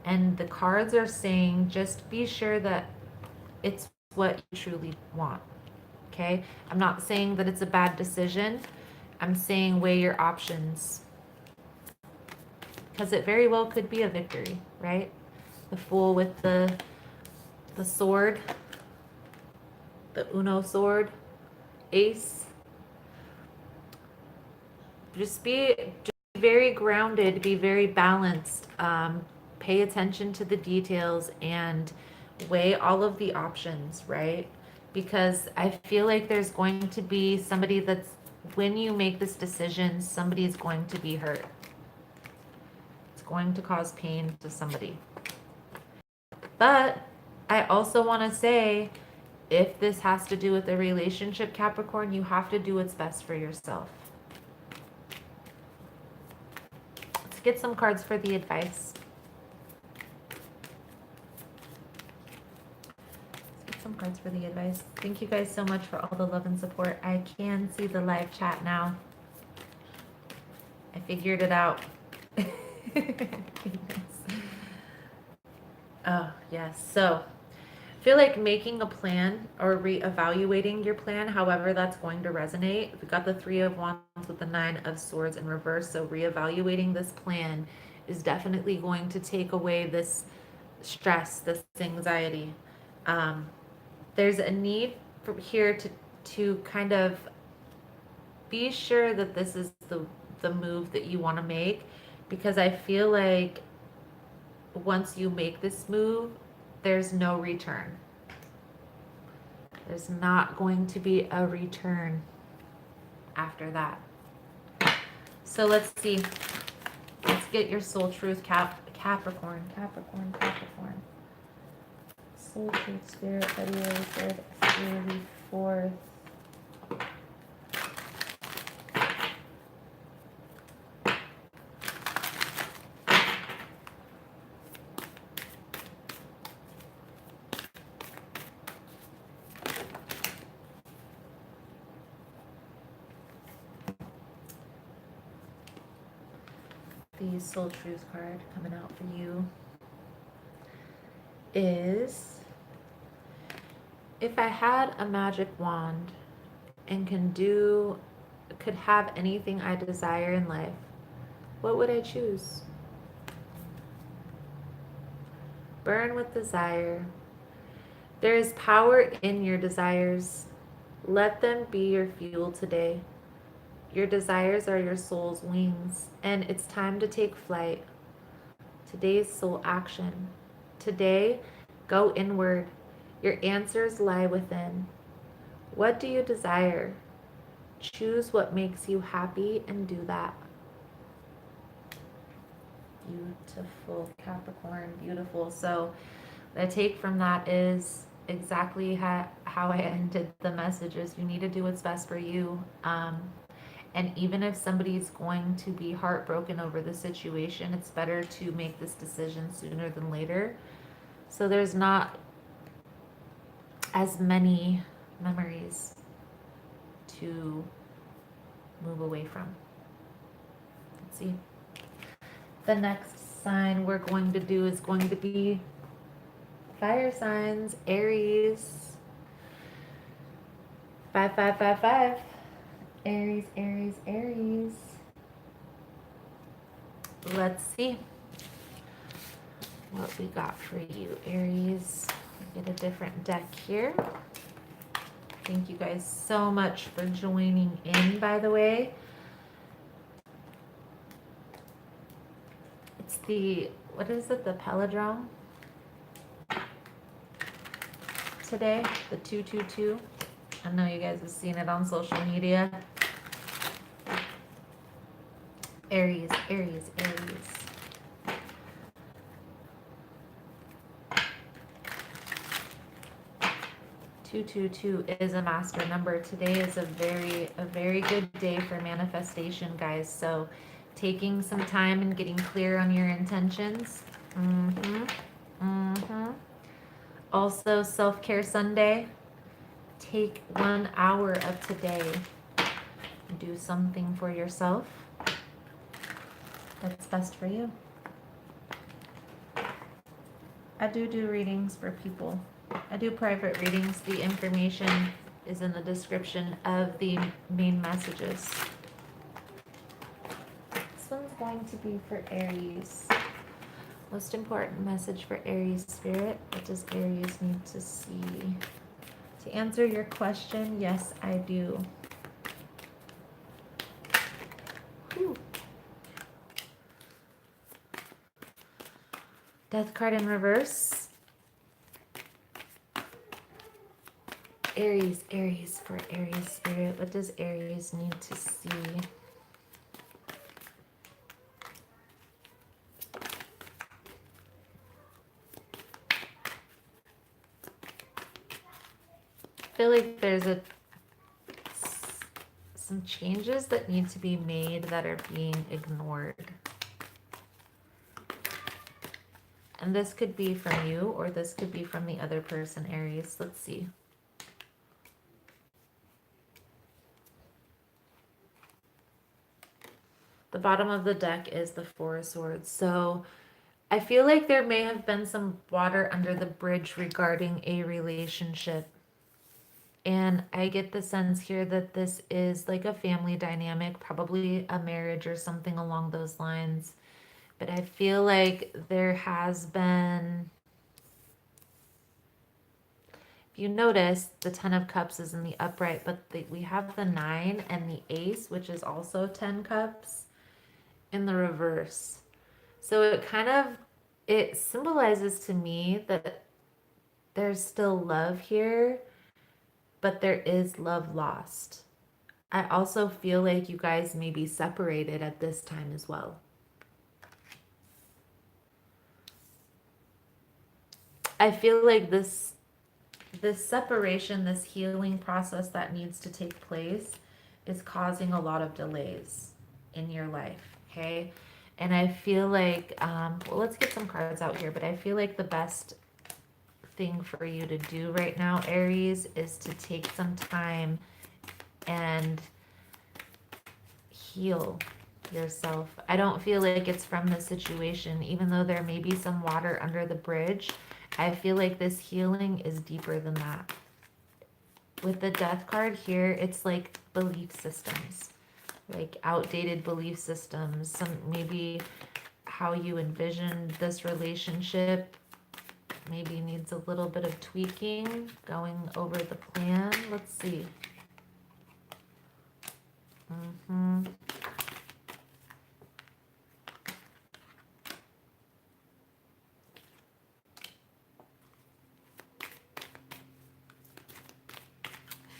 And the cards are saying just be sure that it's what you truly want. Okay? I'm not saying that it's a bad decision. I'm saying weigh your options. Because it very well could be a victory, right? The Fool with the sword, the Uno sword, Ace. Just be very grounded, be very balanced. Pay attention to the details and weigh all of the options, right? Because I feel like there's going to be somebody that's, when you make this decision, somebody is going to be hurt. It's going to cause pain to somebody. But I also want to say, if this has to do with a relationship, Capricorn, you have to do what's best for yourself. Let's get some cards for the advice. Let's get some cards for the advice. Thank you guys so much for all the love and support. I can see the live chat now. I figured it out. Oh, yes. So, I feel like making a plan or reevaluating your plan, however that's going to resonate. We got the Three of Wands with the Nine of Swords in reverse. So, reevaluating this plan is definitely going to take away this stress, this anxiety. There's a need for here to kind of be sure that this is the move that you want to make, because I feel like once you make this move, there's no return. There's not going to be a return after that. So let's see. Let's get your soul truth, Capricorn. Soul truth, Spirit, February 3rd, February 4th. The Soul Truth card coming out for you is, if I had a magic wand and could have anything I desire in life, what would I choose? Burn with desire. There is power in your desires. Let them be your fuel today. Your desires are your soul's wings, and it's time to take flight. Today's soul action. Today, go inward. Your answers lie within. What do you desire? Choose what makes you happy and do that. Beautiful, Capricorn, beautiful. So the take from that is exactly how I ended the message is you need to do what's best for you. And even if somebody's going to be heartbroken over the situation, it's better to make this decision sooner than later. So there's not as many memories to move away from. Let's see. The next sign we're going to do is going to be fire signs, Aries. 5555. Aries, Aries, Aries. Let's see what we got for you, Aries. Get a different deck here. Thank you guys so much for joining in, by the way. It's the, what is it, the Pelodrome today, the 222. I know you guys have seen it on social media. Aries, Aries, Aries. Two, 222 is a master number. Today is a very good day for manifestation, guys. So taking some time and getting clear on your intentions. Also, self-care Sunday. Take 1 hour of today. Do something for yourself that's best for you. I do readings for people. I do private readings. The information is in the description of the main messages. This one's going to be for Aries. Most important message for Aries spirit. What does Aries need to see? To answer your question, yes, I do. Whew. Death card in reverse. Aries, Aries for Aries spirit. What does Aries need to see? I feel like there's some changes that need to be made that are being ignored. And this could be from you or this could be from the other person, Aries. Let's see. The bottom of the deck is the Four of Swords. So I feel like there may have been some water under the bridge regarding a relationship. And I get the sense here that this is like a family dynamic, probably a marriage or something along those lines. But I feel like there has been, if you notice, the Ten of Cups is in the upright, but we have the 9 and the Ace, which is also 10 Cups, in the reverse. So it symbolizes to me that there's still love here, but there is love lost. I also feel like you guys may be separated at this time as well. I feel like this separation, this healing process that needs to take place is causing a lot of delays in your life, okay? And I feel like, well, let's get some cards out here, but I feel like the best thing for you to do right now, Aries, is to take some time and heal yourself. I don't feel like it's from the situation, even though there may be some water under the bridge. I feel like this healing is deeper than that. With the Death card here, it's like belief systems, like outdated belief systems, some maybe how you envisioned this relationship maybe needs a little bit of tweaking, going over the plan. Let's see.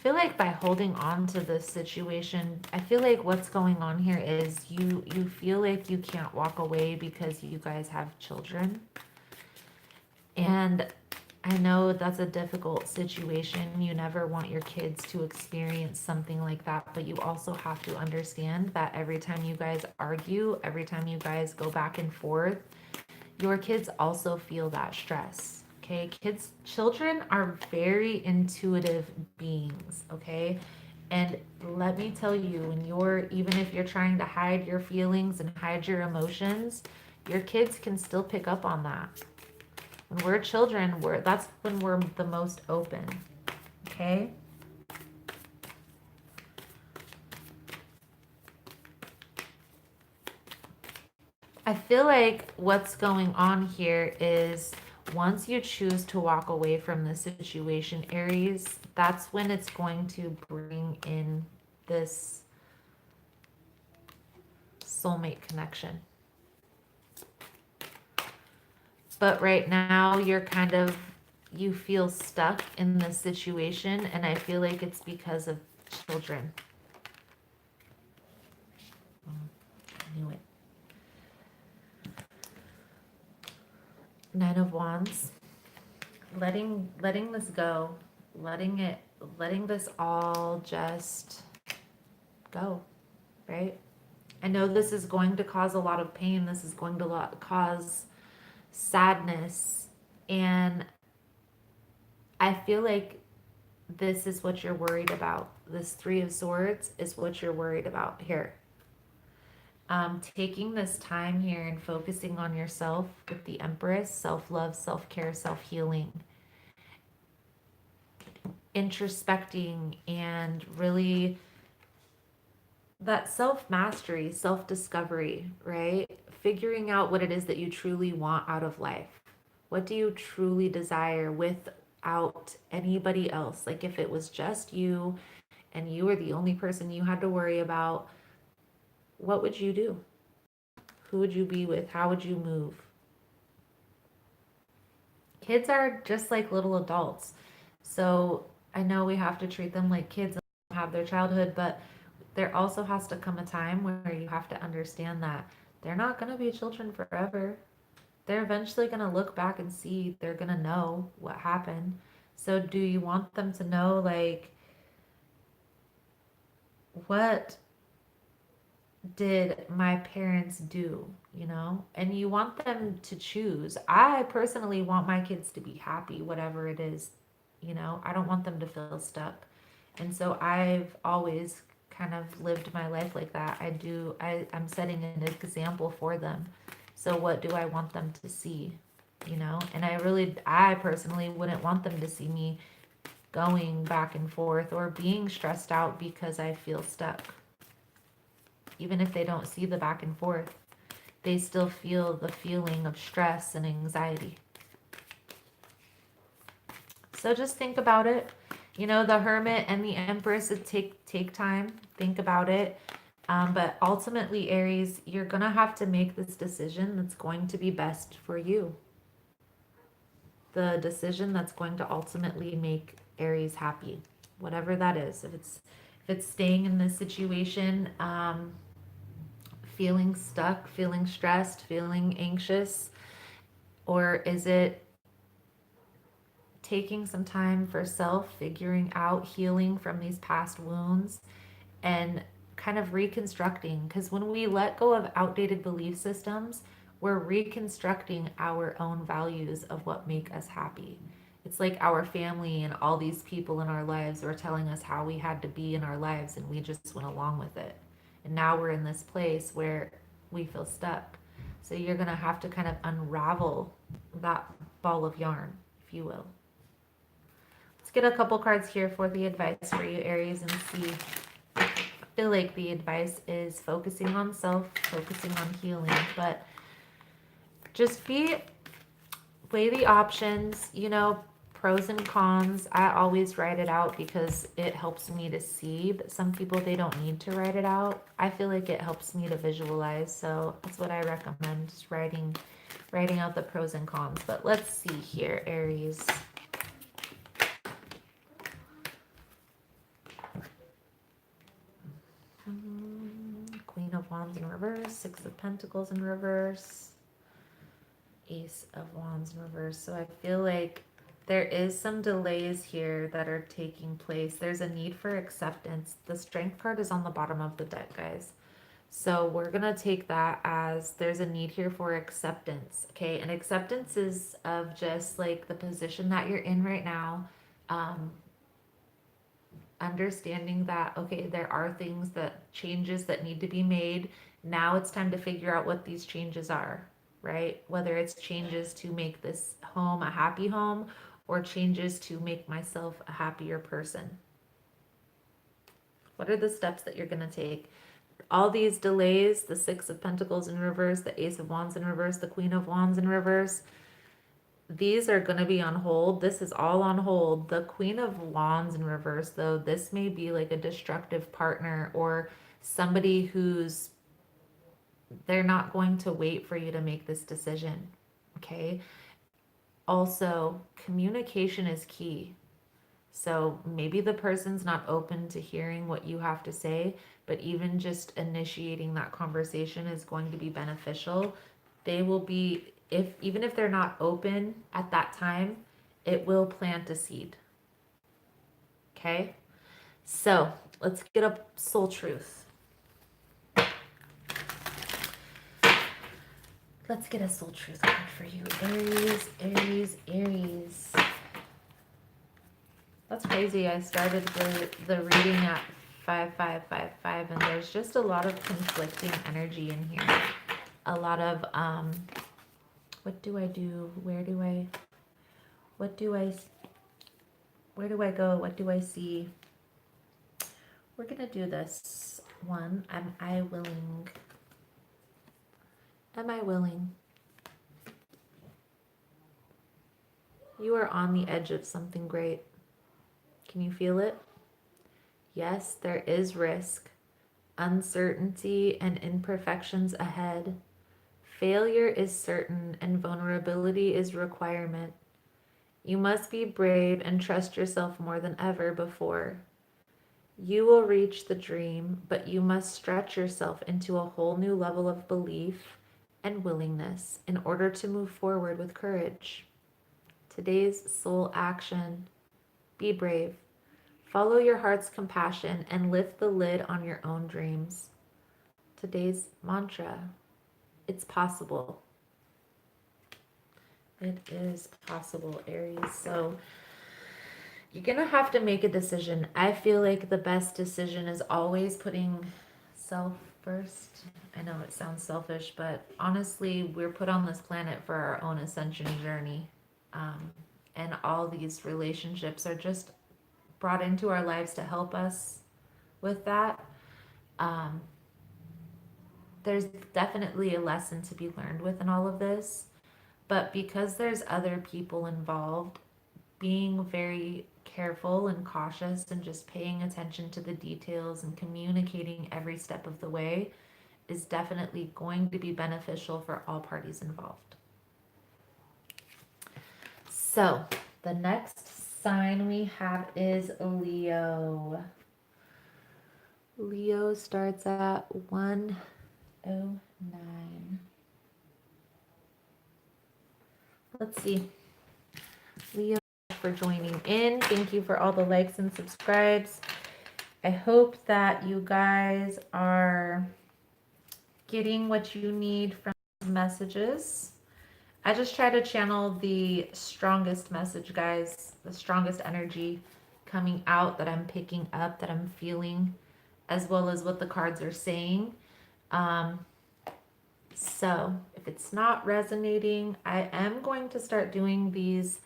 feel like by holding on to this situation, I feel like what's going on here is you feel like you can't walk away because you guys have children. And I know that's a difficult situation. You never want your kids to experience something like that, but you also have to understand that every time you guys argue, every time you guys go back and forth, your kids also feel that stress. Okay, children are very intuitive beings, okay? And let me tell you, even if you're trying to hide your feelings and hide your emotions, your kids can still pick up on that. When we're children, that's when we're the most open, okay? I feel like what's going on here is once you choose to walk away from the situation, Aries, that's when it's going to bring in this soulmate connection. But right now you feel stuck in this situation, and I feel like it's because of children. I knew it. Nine of Wands. Letting this go, letting this all just go, right? I know this is going to cause a lot of pain. This is going to cause sadness, and I feel like this is what you're worried about. This Three of Swords is what you're worried about here. Taking this time here and focusing on yourself with the Empress, self-love, self-care, self-healing, introspecting, and really that self-mastery, self-discovery, right? Figuring out what it is that you truly want out of life. What do you truly desire without anybody else? Like if it was just you and you were the only person you had to worry about, what would you do? Who would you be with? How would you move? Kids are just like little adults. So I know we have to treat them like kids and have their childhood, but there also has to come a time where you have to understand that they're not going to be children forever. They're eventually going to look back and see, they're going to know what happened. So do you want them to know, like, what did my parents do, you know? And you want them to choose. I personally want my kids to be happy, whatever it is, you know? I don't want them to feel stuck. And so I've always kind of lived my life like that. I'm setting an example for them. So what do I want them to see, you know? And I personally wouldn't want them to see me going back and forth or being stressed out because I feel stuck. Even if they don't see the back and forth, they still feel the feeling of stress and anxiety. So just think about it. You know, the Hermit and the Empress, take time, think about it. But ultimately, Aries, you're going to have to make this decision that's going to be best for you. The decision that's going to ultimately make Aries happy, whatever that is. If it's staying in this situation, feeling stuck, feeling stressed, feeling anxious, or is it taking some time for self, figuring out, healing from these past wounds, and kind of reconstructing? Because when we let go of outdated belief systems, we're reconstructing our own values of what make us happy. It's like our family and all these people in our lives were telling us how we had to be in our lives, and we just went along with it. And now we're in this place where we feel stuck. So you're going to have to kind of unravel that ball of yarn, if you will. Let's get a couple cards here for the advice for you, Aries, and see. I feel like the advice is focusing on self, focusing on healing, but just weigh the options, you know, pros and cons. I always write it out because it helps me to see, but some people, they don't need to write it out. I feel like it helps me to visualize, so that's what I recommend, just writing out the pros and cons. But let's see here, Aries. Six of Pentacles in reverse, Ace of Wands in reverse. So I feel like there is some delays here that are taking place. There's a need for acceptance. The Strength card is on the bottom of the deck, guys. So we're going to take that as there's a need here for acceptance, okay? And acceptance is of just like the position that you're in right now. Understanding that, okay, there are things that changes that need to be made. Now it's time to figure out what these changes are, right? Whether it's changes to make this home a happy home or changes to make myself a happier person. What are the steps that you're going to take? All these delays, the Six of Pentacles in reverse, the Ace of Wands in reverse, the Queen of Wands in reverse, these are going to be on hold. This is all on hold. The Queen of Wands in reverse, though, this may be like a destructive partner or somebody who's, they're not going to wait for you to make this decision, okay? Also, communication is key. So maybe the person's not open to hearing what you have to say, but even just initiating that conversation is going to be beneficial. They will be, even if they're not open at that time, it will plant a seed. Okay? So let's get a soul truth. Let's get a soul truth card for you. Aries, Aries, Aries. That's crazy. I started the reading at 5555 and there's just a lot of conflicting energy in here. A lot of what do I do? Where do I go? What do I see? We're gonna do this one. Am I willing? Am I willing? You are on the edge of something great. Can you feel it? Yes, there is risk, uncertainty, and imperfections ahead. Failure is certain and vulnerability is requirement. You must be brave and trust yourself more than ever before. You will reach the dream, but you must stretch yourself into a whole new level of belief and willingness in order to move forward with courage. Today's soul action: be brave. Follow your heart's compassion and lift the lid on your own dreams. Today's mantra: it's possible. It is possible, Aries. So you're going to have to make a decision. I feel like the best decision is always putting self first. I know it sounds selfish, but honestly, we're put on this planet for our own ascension journey. And all these relationships are just brought into our lives to help us with that. There's definitely a lesson to be learned within all of this, but because there's other people involved, being very careful and cautious and just paying attention to the details and communicating every step of the way is definitely going to be beneficial for all parties involved. So the next sign we have is Leo. Leo starts at 109. Let's see. Leo, for joining in. Thank you for all the likes and subscribes. I hope that you guys are getting what you need from these messages. I just try to channel the strongest message, guys, the strongest energy coming out that I'm picking up, that I'm feeling, as well as what the cards are saying. So if it's not resonating, I am going to start doing these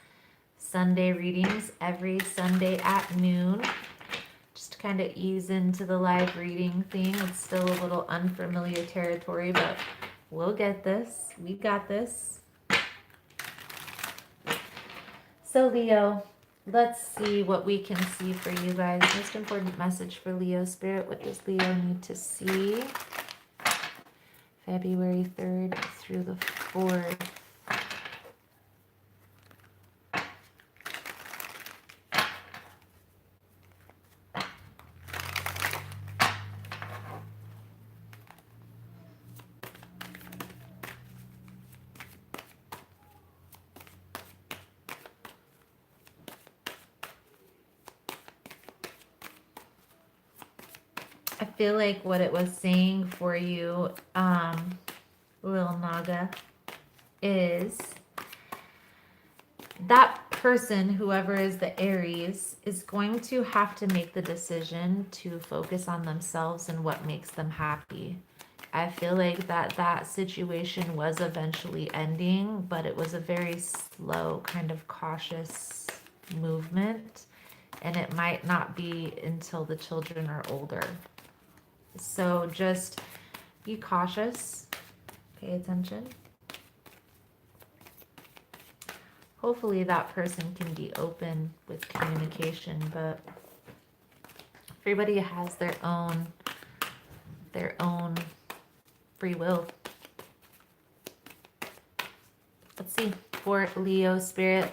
Sunday readings every Sunday at noon, just to kind of ease into the live reading thing. It's still a little unfamiliar territory, but we'll get this. We got this. So Leo, let's see what we can see for you guys. Most important message for Leo Spirit. What does Leo need to see? February 3rd through the 4th. I feel like what it was saying for you, Lil Naga, is that person, whoever is the Aries, is going to have to make the decision to focus on themselves and what makes them happy. I feel like that situation was eventually ending, but it was a very slow, kind of cautious movement, and it might not be until the children are older. So just be cautious, pay attention. Hopefully that person can be open with communication, but everybody has their own free will. Let's see, for Leo spirit.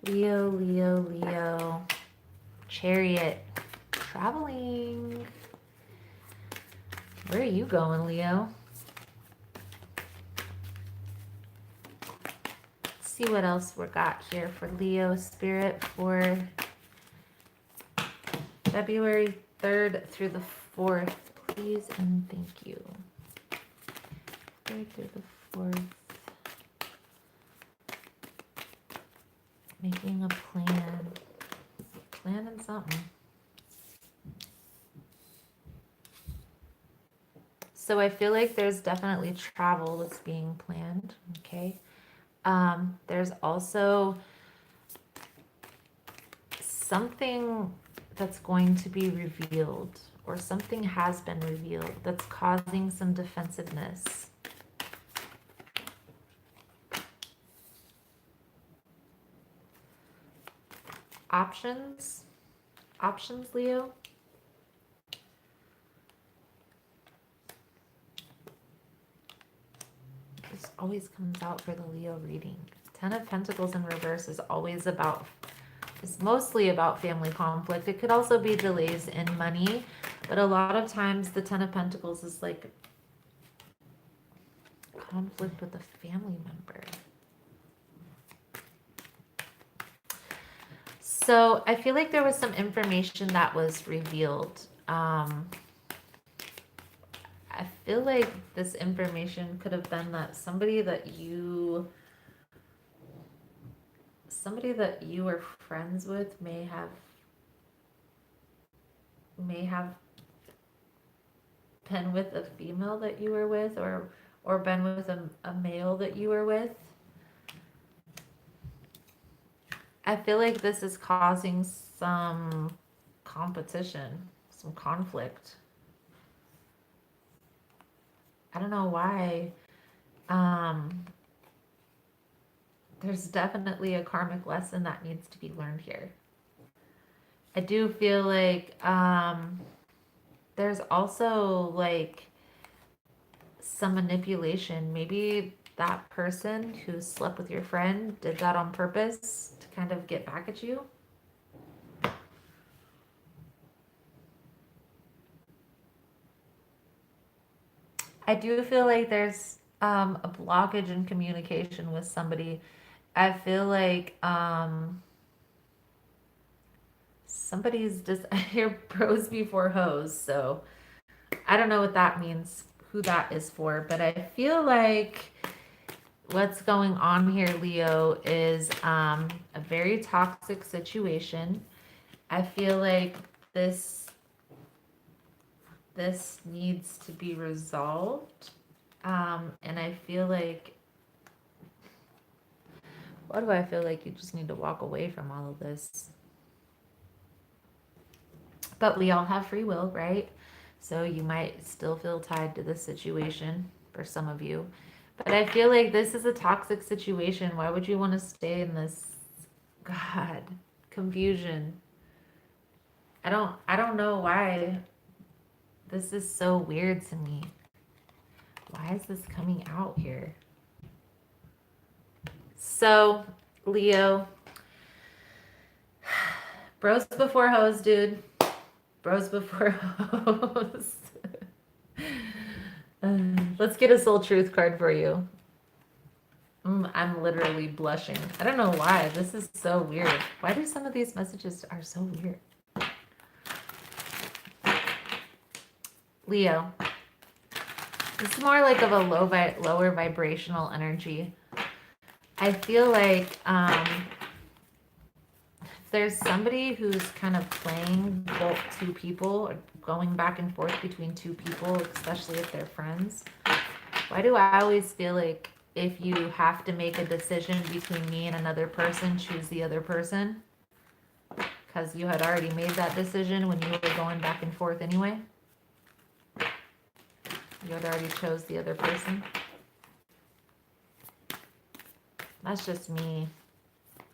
Leo. Chariot. Traveling. Where are you going, Leo? Let's see what else we got here for Leo spirit for February 3rd through the 4th. Please and thank you. 3rd through the 4th. Making a plan. Planning something. So I feel like there's definitely travel that's being planned. Okay. There's also something that's going to be revealed, or something has been revealed that's causing some defensiveness. Options, Leo. This always comes out for the Leo reading. 10 of Pentacles in reverse is always about, it's mostly about family conflict. It could also be delays in money, but a lot of times the 10 of Pentacles is like conflict with a family member. So I feel like there was some information that was revealed. I feel like this information could have been that somebody that you were friends with may have been with a female that you were with, or been with a male that you were with. I feel like this is causing some competition, some conflict. I don't know why. There's definitely a karmic lesson that needs to be learned here. I do feel like there's also like some manipulation. Maybe that person who slept with your friend did that on purpose to kind of get back at you. I do feel like there's a blockage in communication with somebody. I feel like somebody's just, I hear bros before hoes, so I don't know what that means, who that is for, but I feel like what's going on here, Leo, is a very toxic situation. I feel like this needs to be resolved. And I feel like, why do I feel like you just need to walk away from all of this? But we all have free will, right? So you might still feel tied to this situation for some of you. But I feel like this is a toxic situation. Why would you want to stay in this, God, confusion? I don't know why this is so weird to me. Why is this coming out here? So, Leo, bros before hoes, dude. Bros before hoes. Let's get a soul truth card for you. I'm literally blushing. I don't know why. This is so weird. Why do some of these messages are so weird? Leo, this is more like of a lower vibrational energy. I feel like there's somebody who's kind of playing both two people, or going back and forth between two people, especially if they're friends. Why do I always feel like if you have to make a decision between me and another person, choose the other person? Because you had already made that decision when you were going back and forth anyway. You had already chose the other person. That's just me.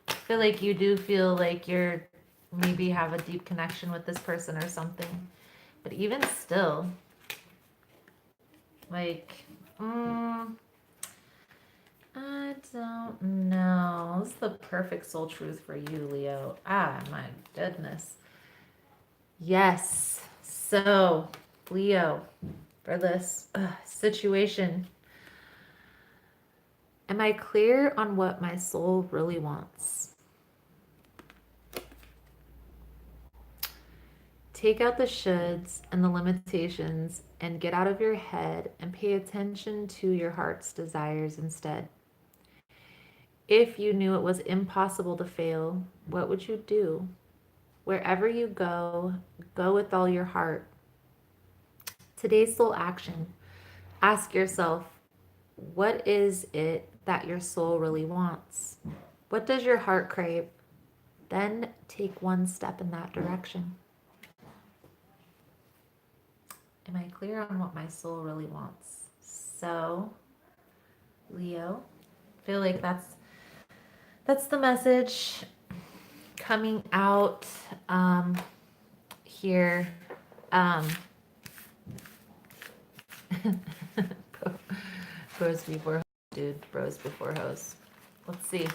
I feel like you do feel like you're maybe have a deep connection with this person or something. But even still, like, I don't know. This is the perfect soul truth for you, Leo. Ah, my goodness. Yes. So, Leo, for this situation, am I clear on what my soul really wants? Take out the shoulds and the limitations and get out of your head and pay attention to your heart's desires instead. If you knew it was impossible to fail, what would you do? Wherever you go, go with all your heart. Today's soul action. Ask yourself, what is it that your soul really wants? What does your heart crave? Then take one step in that direction. Am I clear on what my soul really wants? So, Leo, I feel like that's the message coming out here. Bros before hoes, dude. Bros before hoes. Let's see.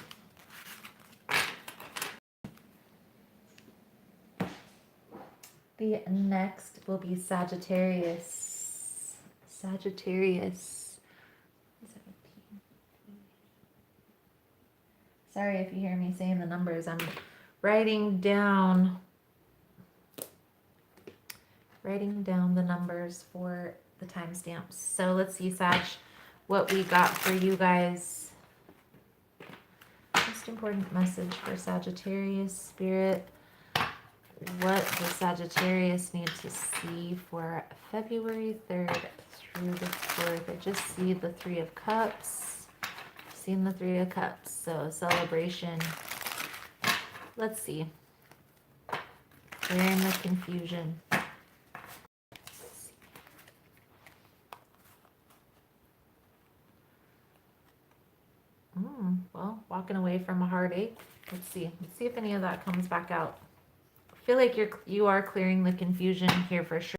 The next will be Sagittarius. Sagittarius. Sorry if you hear me saying the numbers. I'm writing down the numbers for the timestamps. So let's see, Sag, what we got for you guys. Most important message for Sagittarius spirit. What does Sagittarius need to see for February 3rd through the 4th? I just see the Three of Cups. I've seen the Three of Cups. So celebration. Let's see. Clearing the confusion. Well, walking away from a heartache. Let's see. Let's see if any of that comes back out. I feel like you are clearing the confusion here for sure.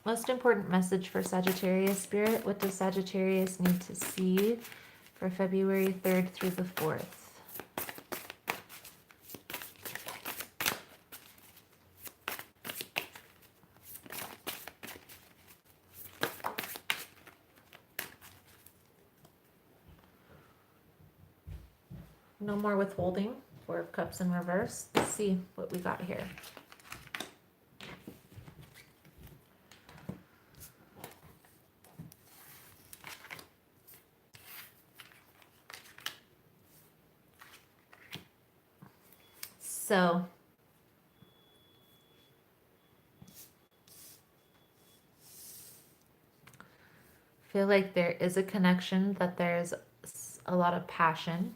Most important message for Sagittarius spirit. What does Sagittarius need to see for February 3rd through the 4th? No more withholding. Four of Cups in reverse. Let's see what we got here. So, I feel like there is a connection, that there's a lot of passion.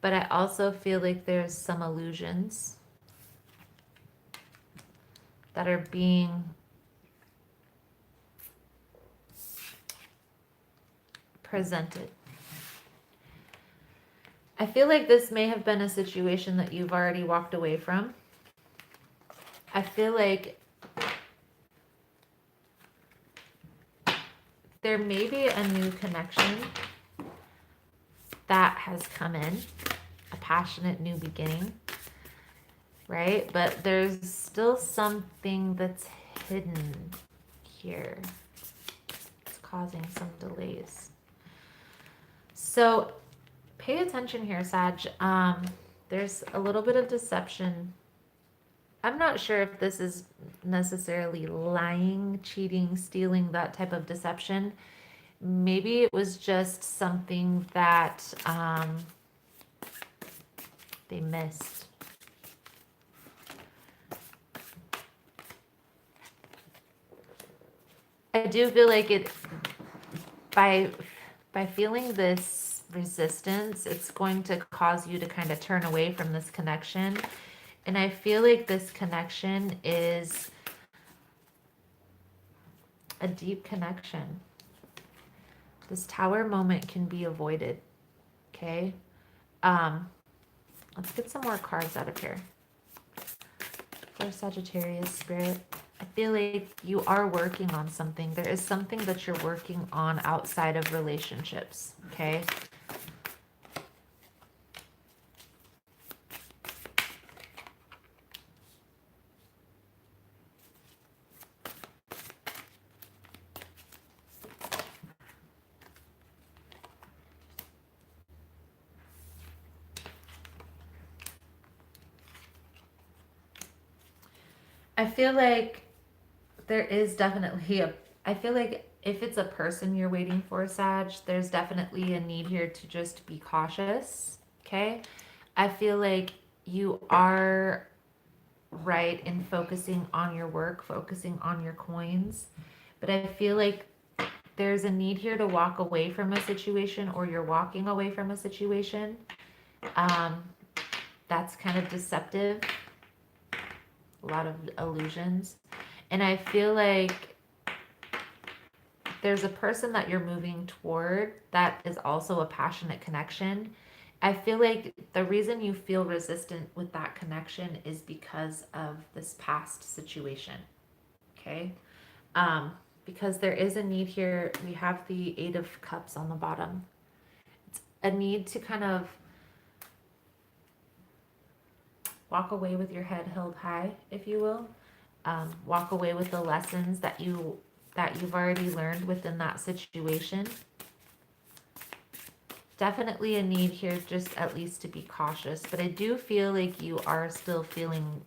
But I also feel like there's some illusions that are being presented. I feel like this may have been a situation that you've already walked away from. I feel like there may be a new connection that has come in, a passionate new beginning, right? But there's still something that's hidden here. It's causing some delays. So pay attention here, Sag. There's a little bit of deception I'm not sure if this is necessarily lying, cheating, stealing, that type of deception. Maybe it was just something that they missed. I do feel like it, by feeling this resistance, it's going to cause you to kind of turn away from this connection. And I feel like this connection is a deep connection. This tower moment can be avoided. Okay. Let's get some more cards out of here. For Sagittarius spirit, I feel like you are working on something. There is something that you're working on outside of relationships. Okay. I feel like there is definitely I feel like if it's a person you're waiting for, Sag, there's definitely a need here to just be cautious. Okay. I feel like you are right in focusing on your work, focusing on your coins. But I feel like there's a need here to walk away from a situation, or you're walking away from a situation. Um, that's kind of deceptive. A lot of illusions. And I feel like there's a person that you're moving toward that is also a passionate connection. I feel like the reason you feel resistant with that connection is because of this past situation. Okay. Because there is a need here. We have the Eight of Cups on the bottom. It's a need to kind of walk away with your head held high, if you will. Walk away with the lessons that you've already learned within that situation. Definitely a need here just at least to be cautious, but I do feel like you are still feeling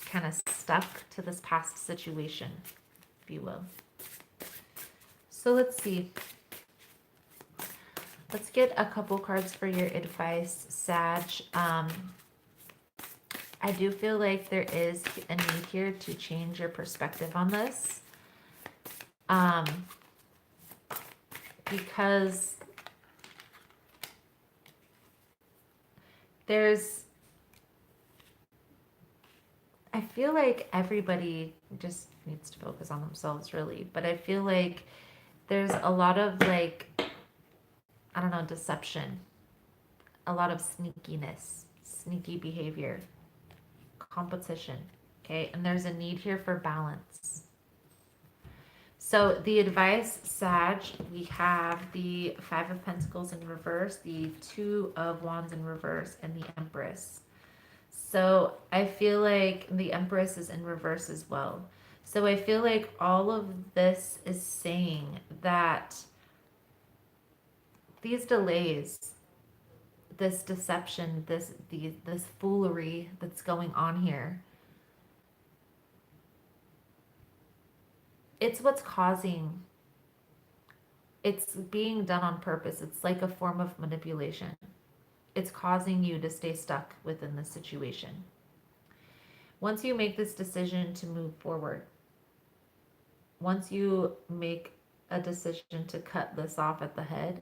kind of stuck to this past situation, if you will. So let's see. Let's get a couple cards for your advice, Sag. I do feel like there is a need here to change your perspective on this. Because I feel like everybody just needs to focus on themselves, really. But I feel like there's a lot of, like, I don't know, deception, a lot of sneakiness, sneaky behavior, competition. Okay. And there's a need here for balance. So the advice, Sag, we have the Five of Pentacles in reverse, the Two of Wands in reverse, and the Empress. So I feel like the Empress is in reverse as well. So I feel like all of this is saying that these delays, this deception, this foolery that's going on here, it's what's causing, it's being done on purpose. It's like a form of manipulation. It's causing you to stay stuck within this situation. Once you make this decision to move forward, once you make a decision to cut this off at the head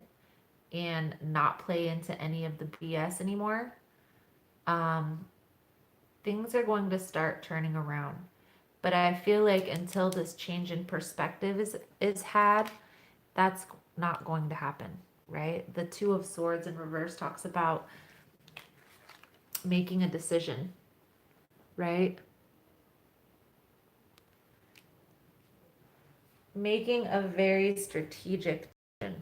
and not play into any of the BS anymore, things are going to start turning around. But I feel like until this change in perspective is had, that's not going to happen, right? The Two of Swords in reverse talks about making a decision, right? Making a very strategic decision.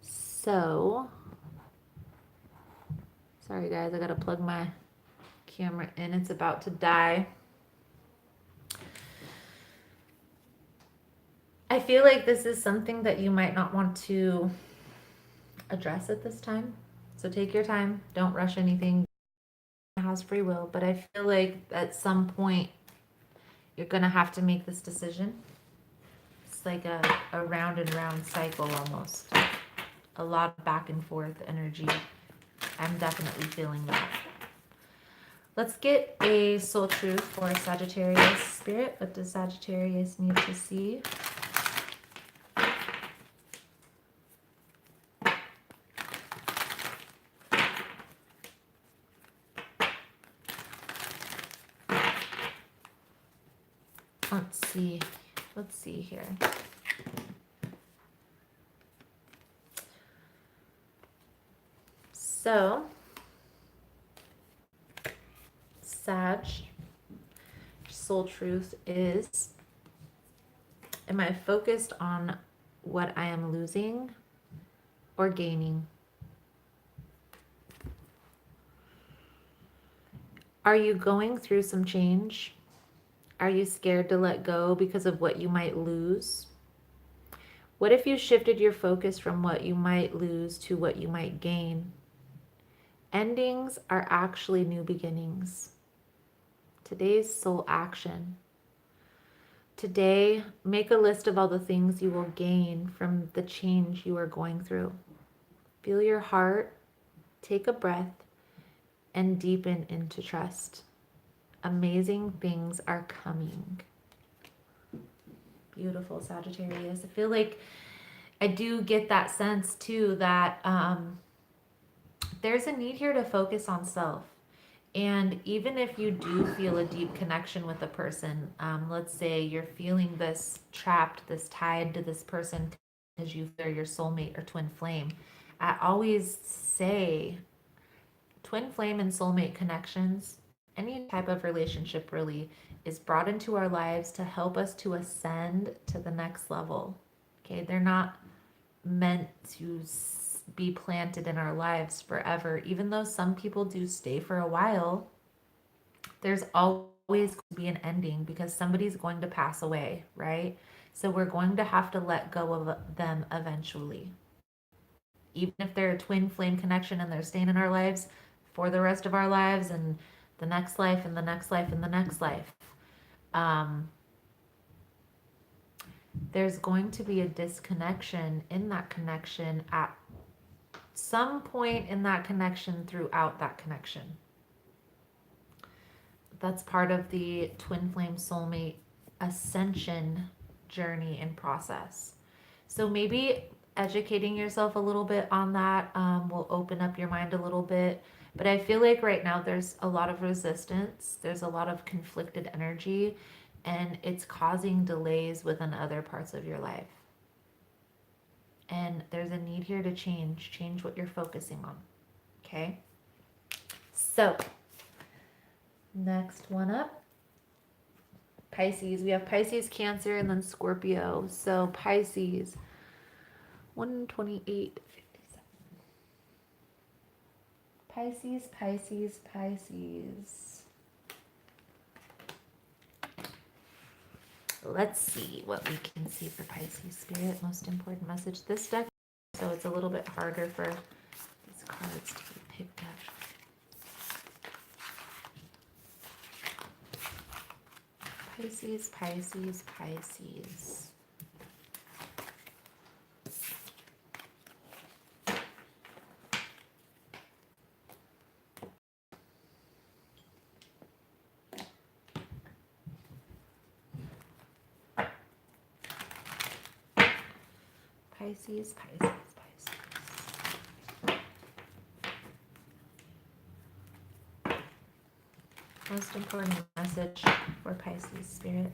So, sorry guys, I gotta plug my camera in. It's about to die. I feel like this is something that you might not want to address at this time. So take your time. Don't rush anything. It has free will. But I feel like at some point, you're going to have to make this decision. It's like a round and round cycle almost. A lot of back and forth energy. I'm definitely feeling that. Let's get a soul truth for Sagittarius spirit. What does Sagittarius need to see? Let's see. Let's see here. So, Sag, soul truth is, am I focused on what I am losing or gaining? Are you going through some change? Are you scared to let go because of what you might lose? What if you shifted your focus from what you might lose to what you might gain? Endings are actually new beginnings. Today's soul action. Today, make a list of all the things you will gain from the change you are going through. Feel your heart, take a breath, and deepen into trust. Amazing things are coming. Beautiful, Sagittarius. I feel like I do get that sense too that there's a need here to focus on self. And even if you do feel a deep connection with a person, let's say you're feeling this trapped, this tied to this person because you feel your soulmate or twin flame, I always say twin flame and soulmate connections, any type of relationship really, is brought into our lives to help us to ascend to the next level. Okay, they're not meant to be planted in our lives forever. Even though some people do stay for a while, there's always going to be an ending because somebody's going to pass away, right? So we're going to have to let go of them eventually. Even if they're a twin flame connection and they're staying in our lives for the rest of our lives and the next life and the next life and the next life. There's going to be a disconnection in that connection at some point in that connection throughout that connection. That's part of the twin flame soulmate ascension journey and process. So maybe educating yourself a little bit on that will open up your mind a little bit. But I feel like right now there's a lot of resistance. There's a lot of conflicted energy, and it's causing delays within other parts of your life. And there's a need here to change what you're focusing on. Okay? So, next one up. Pisces. We have Pisces, Cancer, and then Scorpio. So, Pisces. 128. Pisces, Pisces, Pisces. Let's see what we can see for Pisces spirit. Most important message. This deck, so it's a little bit harder for these cards to be picked up. Pisces, Pisces, Pisces. Pisces, Pisces, Pisces. Most important message for Pisces spirit.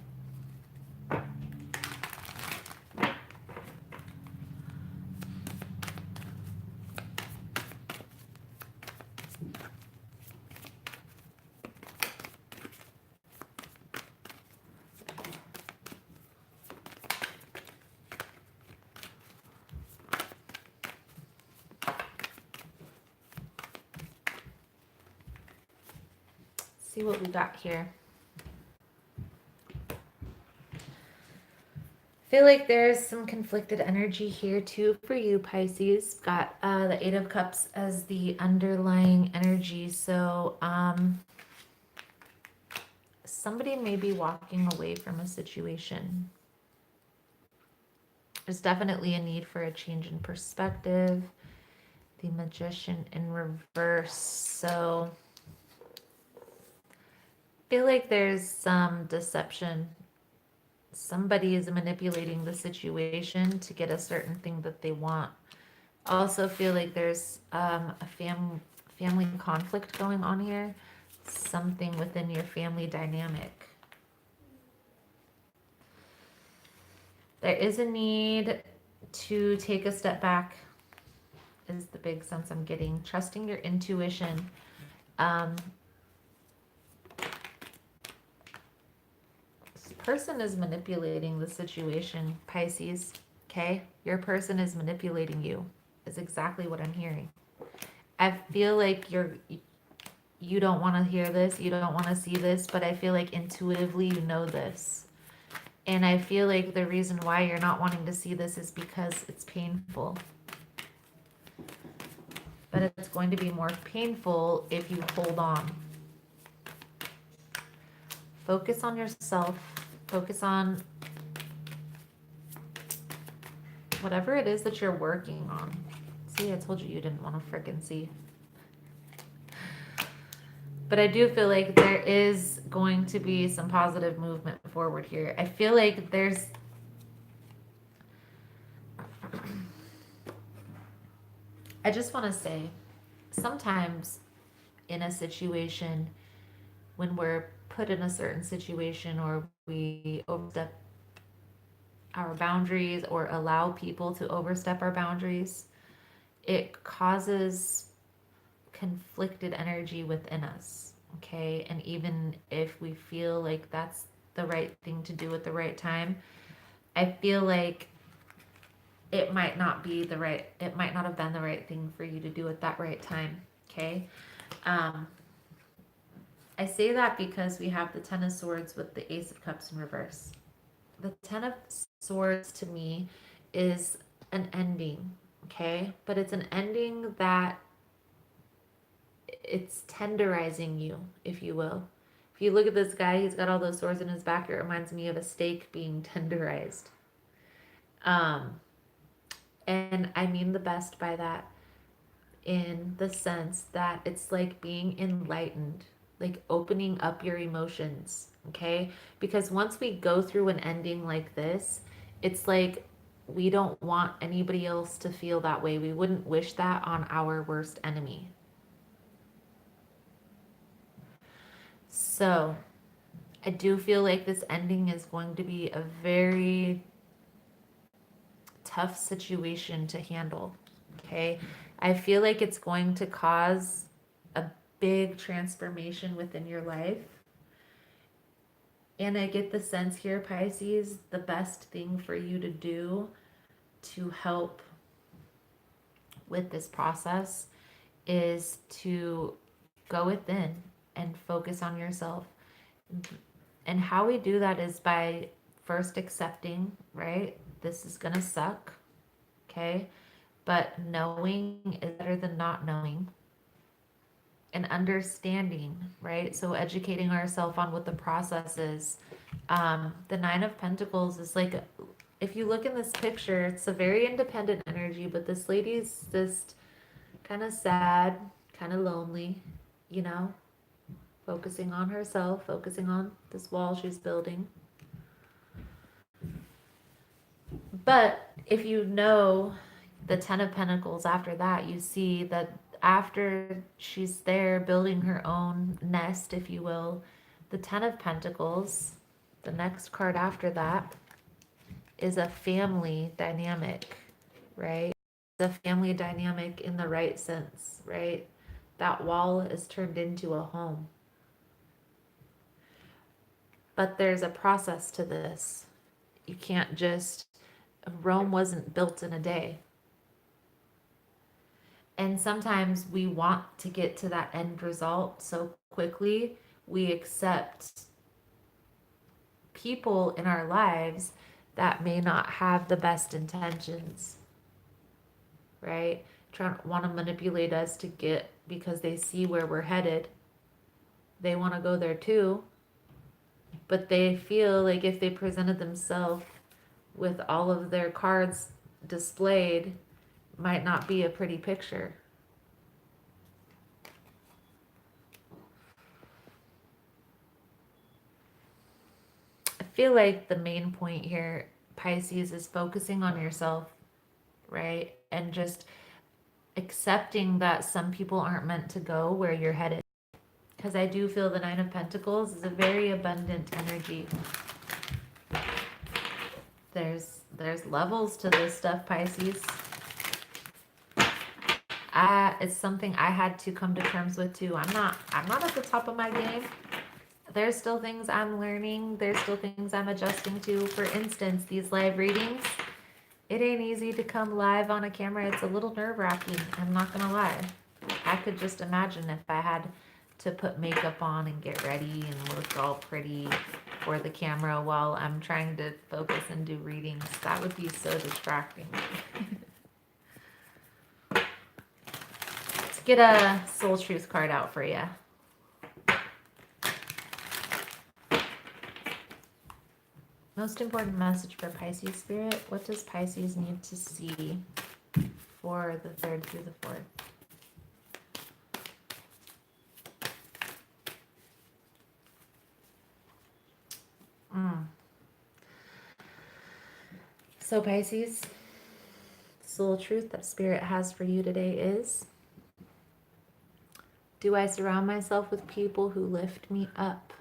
See what we got here. Feel like there's some conflicted energy here too for you, Pisces. Got the Eight of Cups as the underlying energy. So somebody may be walking away from a situation. There's definitely a need for a change in perspective. The Magician in reverse. So feel like there's some deception. Somebody is manipulating the situation to get a certain thing that they want. Also feel like there's a family conflict going on here. Something within your family dynamic. There is a need to take a step back is the big sense I'm getting. Trusting your intuition. This person is manipulating the situation, Pisces. Okay? Your person is manipulating you. Is exactly what I'm hearing. I feel like you don't want to hear this, you don't want to see this, but I feel like intuitively you know this. And I feel like the reason why you're not wanting to see this is because it's painful. But it's going to be more painful if you hold on. Focus on yourself. Focus on whatever it is that you're working on. See, I told you you didn't want to frickin' see. But I do feel like there is going to be some positive movement forward here. I feel like there's... I just want to say, sometimes in a situation, when we're put in a certain situation or we overstep our boundaries or allow people to overstep our boundaries, it causes conflicted energy within us, okay? And even if we feel like that's the right thing to do at the right time, I feel like it might not be the right, it might not have been the right thing for you to do at that right time, okay? I say that because we have the Ten of Swords with the Ace of Cups in reverse. The Ten of Swords to me is an ending, okay? But it's an ending that it's tenderizing you, if you will. If you look at this guy, he's got all those swords in his back. It reminds me of a steak being tenderized. And I mean the best by that in the sense that it's like being enlightened, like opening up your emotions, okay? Because once we go through an ending like this, it's like we don't want anybody else to feel that way. We wouldn't wish that on our worst enemy. So I do feel like this ending is going to be a very tough situation to handle, okay? I feel like it's going to cause a big transformation within your life. And I get the sense here, Pisces, the best thing for you to do to help with this process is to go within and focus on yourself. And how we do that is by first accepting, right? This is going to suck, okay? But knowing is better than not knowing. And understanding, right? So educating ourselves on what the process is. The Nine of Pentacles is like, if you look in this picture, it's a very independent energy, but this lady's just kind of sad, kind of lonely, you know, focusing on herself, focusing on this wall she's building. But if you know the Ten of Pentacles after that, you see that after she's there building her own nest, if you will, the Ten of Pentacles, the next card after that, is a family dynamic, right? The family dynamic in the right sense, right? That wall is turned into a home. But there's a process to this. You can't just, Rome wasn't built in a day. And sometimes we want to get to that end result so quickly, we accept people in our lives that may not have the best intentions, right? Want to manipulate us to get, because they see where we're headed. They want to go there too, but they feel like if they presented themselves with all of their cards displayed, might not be a pretty picture. I feel like the main point here, Pisces, is focusing on yourself, right? And just accepting that some people aren't meant to go where you're headed. Because I do feel the Nine of Pentacles is a very abundant energy. There's levels to this stuff, Pisces. It's something I had to come to terms with too. I'm not at the top of my game. There's still things I'm learning. There's still things I'm adjusting to. For instance, these live readings, it ain't easy to come live on a camera. It's a little nerve-wracking. I'm not gonna lie. I could just imagine if I had to put makeup on and get ready and look all pretty for the camera while I'm trying to focus and do readings. That would be so distracting. Let's get a Soul Truth card out for you. Most important message for Pisces Spirit. What does Pisces need to see for the 3rd through the 4th? So Pisces, soul truth that Spirit has for you today is, do I surround myself with people who lift me up?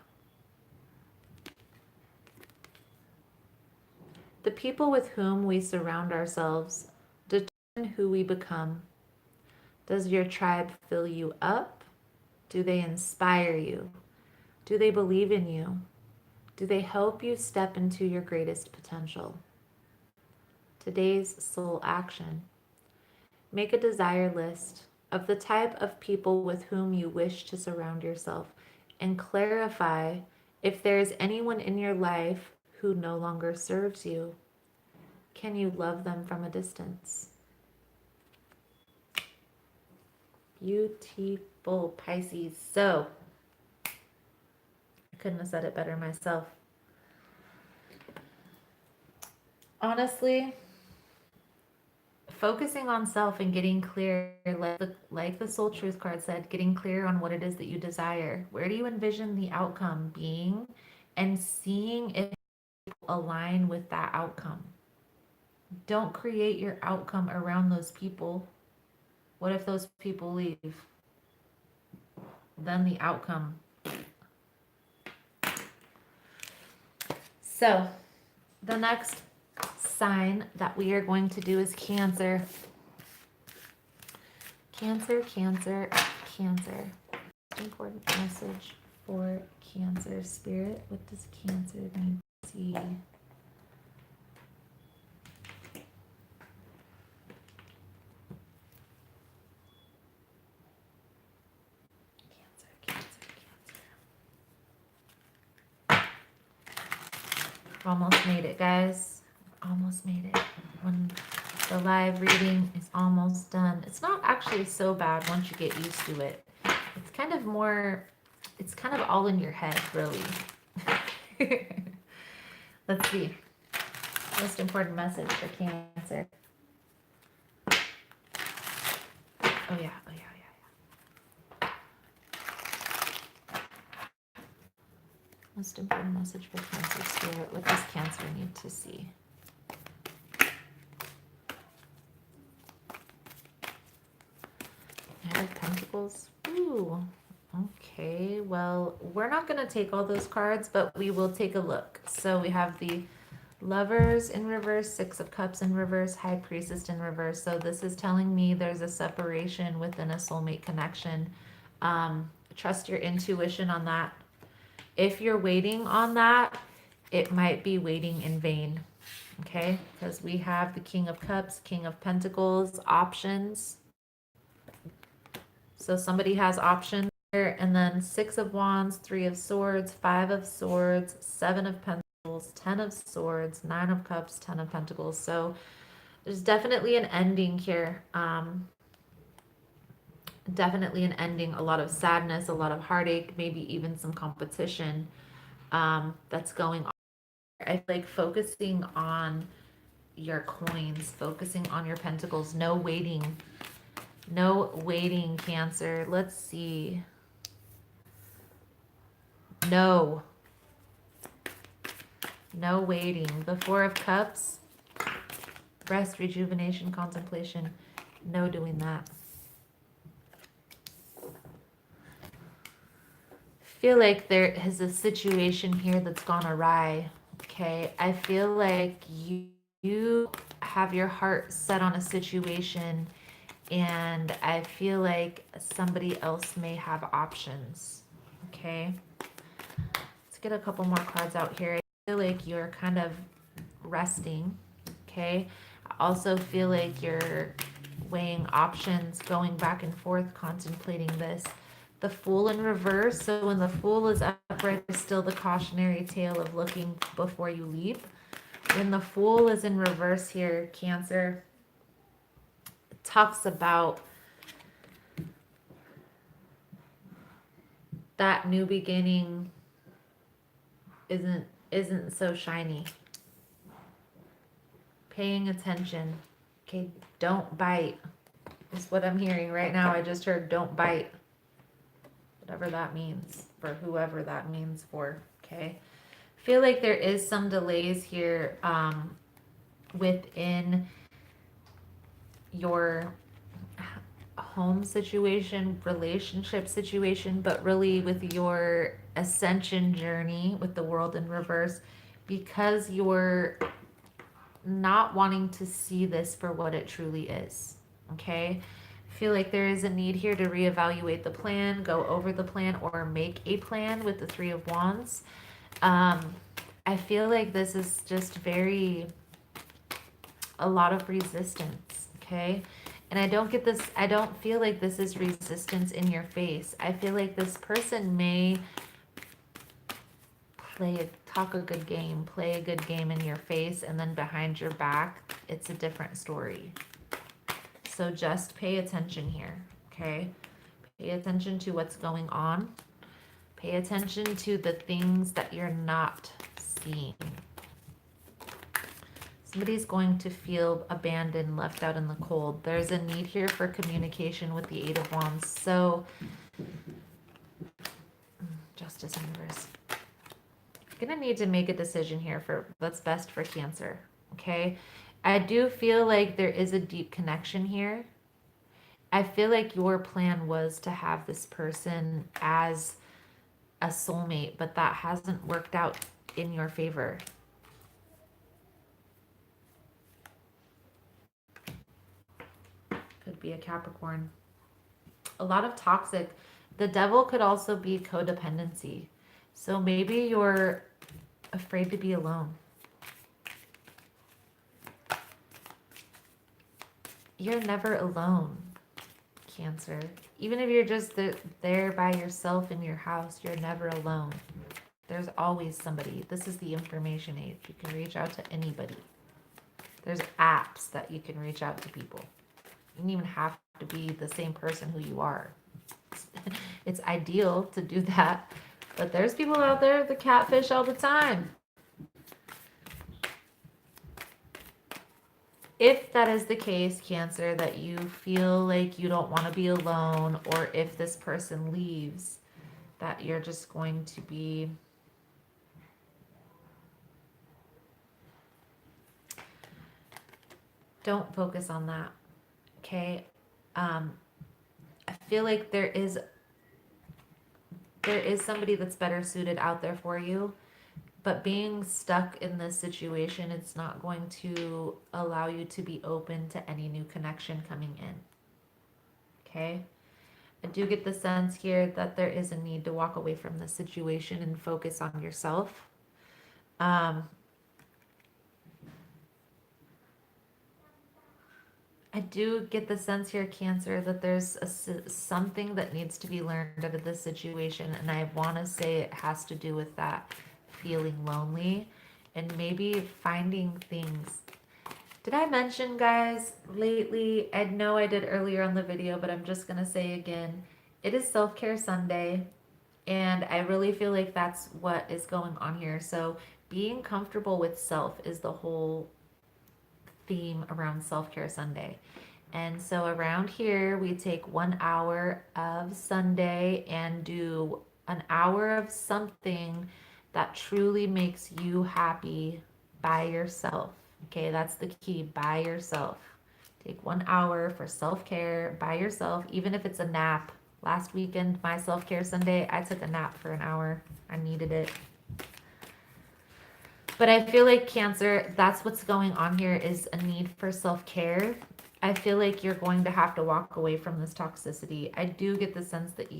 The people with whom we surround ourselves determine who we become. Does your tribe fill you up? Do they inspire you? Do they believe in you? Do they help you step into your greatest potential? Today's soul action. Make a desire list of the type of people with whom you wish to surround yourself and clarify if there is anyone in your life who no longer serves you. Can you love them from a distance? Beautiful, Pisces. So, I couldn't have said it better myself. Honestly, focusing on self and getting clear, like the Soul Truth card said, getting clear on what it is that you desire. Where do you envision the outcome being? And seeing if people align with that outcome. Don't create your outcome around those people. What if those people leave? Then the outcome. So, the next sign that we are going to do is Cancer. Cancer, Cancer, Cancer. Important message for Cancer Spirit. What does Cancer need to see? Cancer, Cancer, Cancer. Almost made it, guys. Almost made it. When the live reading is almost done. It's not actually so bad once you get used to it. It's kind of more, it's kind of all in your head, really. Let's see. Most important message for Cancer. Oh yeah, oh yeah. Most important message for Cancer Spirit. What does Cancer need to see? Knight of Pentacles. Ooh. Okay, well, we're not going to take all those cards, but we will take a look. So we have the Lovers in reverse, Six of Cups in reverse, High Priestess in reverse. So this is telling me there's a separation within a soulmate connection. Trust your intuition on that. If you're waiting on that, it might be waiting in vain. Okay, because we have the King of Cups, King of Pentacles, options. So somebody has options here, and then Six of Wands, Three of Swords, Five of Swords, Seven of Pentacles, Ten of Swords, Nine of Cups, Ten of Pentacles. So there's definitely an ending here. Definitely an ending. A lot of sadness, a lot of heartache, maybe even some competition that's going on. I feel like focusing on your coins, focusing on your pentacles. No waiting. No waiting, Cancer. Let's see. No. No waiting. The Four of Cups. Rest, rejuvenation, contemplation. No doing that. Feel like there is a situation here that's gone awry. Okay. I feel like you have your heart set on a situation, and I feel like somebody else may have options. Okay. Let's get a couple more cards out here. I feel like you're kind of resting. Okay. I also feel like you're weighing options, going back and forth, contemplating this. The Fool in reverse. So when the Fool is upright, there's still the cautionary tale of looking before you leap. When the Fool is in reverse here, Cancer, it talks about that new beginning isn't so shiny. Paying attention. Okay, don't bite is what I'm hearing right now. I just heard don't bite. Whatever that means for whoever that means for. Okay. Feel like there is some delays here within your home situation, relationship situation, but really with your ascension journey with the World in reverse, because you're not wanting to see this for what it truly is. Okay. I feel like there is a need here to reevaluate the plan, go over the plan, or make a plan with the Three of Wands. I feel like this is just a lot of resistance. Okay. And I don't get this, I don't feel like this is resistance in your face. I feel like this person may talk a good game, play a good game in your face, and then behind your back, it's a different story. So just pay attention here, okay? Pay attention to what's going on. Pay attention to the things that you're not seeing. Somebody's going to feel abandoned, left out in the cold. There's a need here for communication with the Eight of Wands. So, Justice in reverse. You're going to need to make a decision here for what's best for Cancer, okay? I do feel like there is a deep connection here. I feel like your plan was to have this person as a soulmate, but that hasn't worked out in your favor. Could be a Capricorn. A lot of toxic. The Devil could also be codependency. So maybe you're afraid to be alone. You're never alone, Cancer. Even if you're just there by yourself in your house, you're never alone. There's always somebody. This is the information age. You can reach out to anybody. There's apps that you can reach out to people. You don't even have to be the same person who you are. It's ideal to do that, but there's people out there that catfish all the time. If that is the case, Cancer, that you feel like you don't want to be alone, or if this person leaves, that you're just going to be don't focus on that. Okay. I feel like there is somebody that's better suited out there for you, but being stuck in this situation, it's not going to allow you to be open to any new connection coming in. Okay. I do get the sense here that there is a need to walk away from this situation and focus on yourself. I do get the sense here, Cancer, that there's something that needs to be learned out of this situation, and I want to say it has to do with that feeling lonely and maybe finding things. Did I mention, guys, lately, I know I did earlier on the video, but I'm just going to say again, it is Self-Care Sunday, and I really feel like that's what is going on here. So being comfortable with self is the whole theme around Self-Care Sunday. And so around here, we take 1 hour of Sunday and do an hour of something that truly makes you happy by yourself. Okay, that's the key, by yourself. Take 1 hour for self-care by yourself, even if it's a nap. Last weekend, my self-care Sunday, I took a nap for an hour. I needed it. But I feel like Cancer, that's what's going on here, is a need for self-care. I feel like you're going to have to walk away from this toxicity. I do get the sense that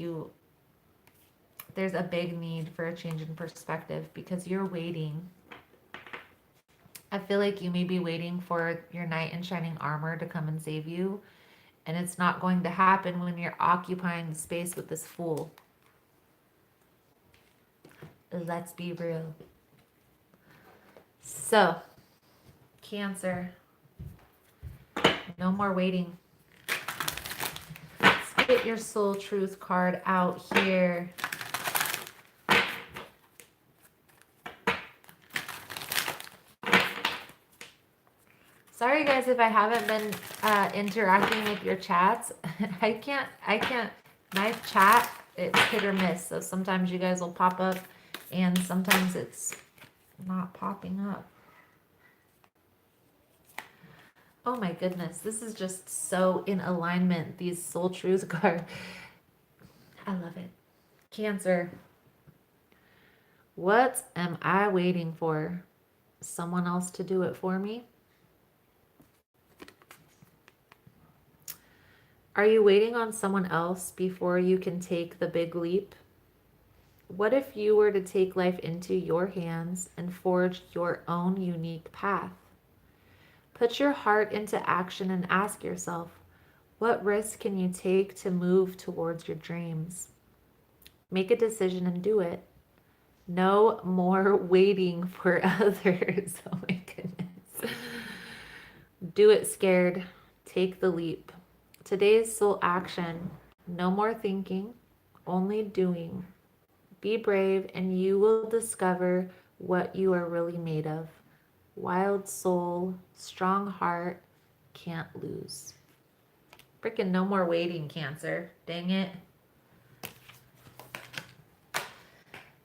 there's a big need for a change in perspective because you're waiting. I feel like you may be waiting for your knight in shining armor to come and save you. And it's not going to happen when you're occupying the space with this fool. Let's be real. So, Cancer, no more waiting. Let's get your soul truth card out here. Sorry guys if I haven't been interacting with your chats. I can't, my chat, it's hit or miss. So sometimes you guys will pop up and sometimes it's not popping up. Oh my goodness, this is just so in alignment, these soul truth cards. I love it. Cancer, what am I waiting for? Someone else to do it for me? Are you waiting on someone else before you can take the big leap? What if you were to take life into your hands and forge your own unique path? Put your heart into action and ask yourself, what risk can you take to move towards your dreams? Make a decision and do it. No more waiting for others. Oh my goodness. Do it scared. Take the leap. Today's soul action, no more thinking, only doing. Be brave and you will discover what you are really made of. Wild soul, strong heart, can't lose. Freaking no more waiting, Cancer. Dang it.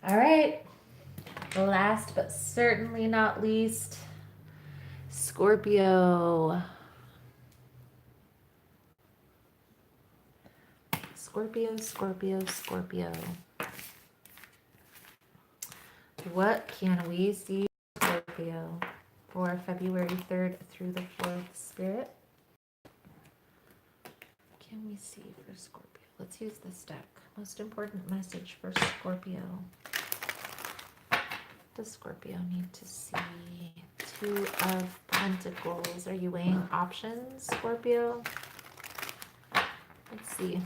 All right. Last but certainly not least, Scorpio. Scorpio, Scorpio, Scorpio. What can we see, Scorpio, for February 3rd through the 4th, Spirit? Can we see for Scorpio? Let's use this deck. Most important message for Scorpio. What does Scorpio need to see? Two of Pentacles. Are you weighing options, Scorpio? Let's see.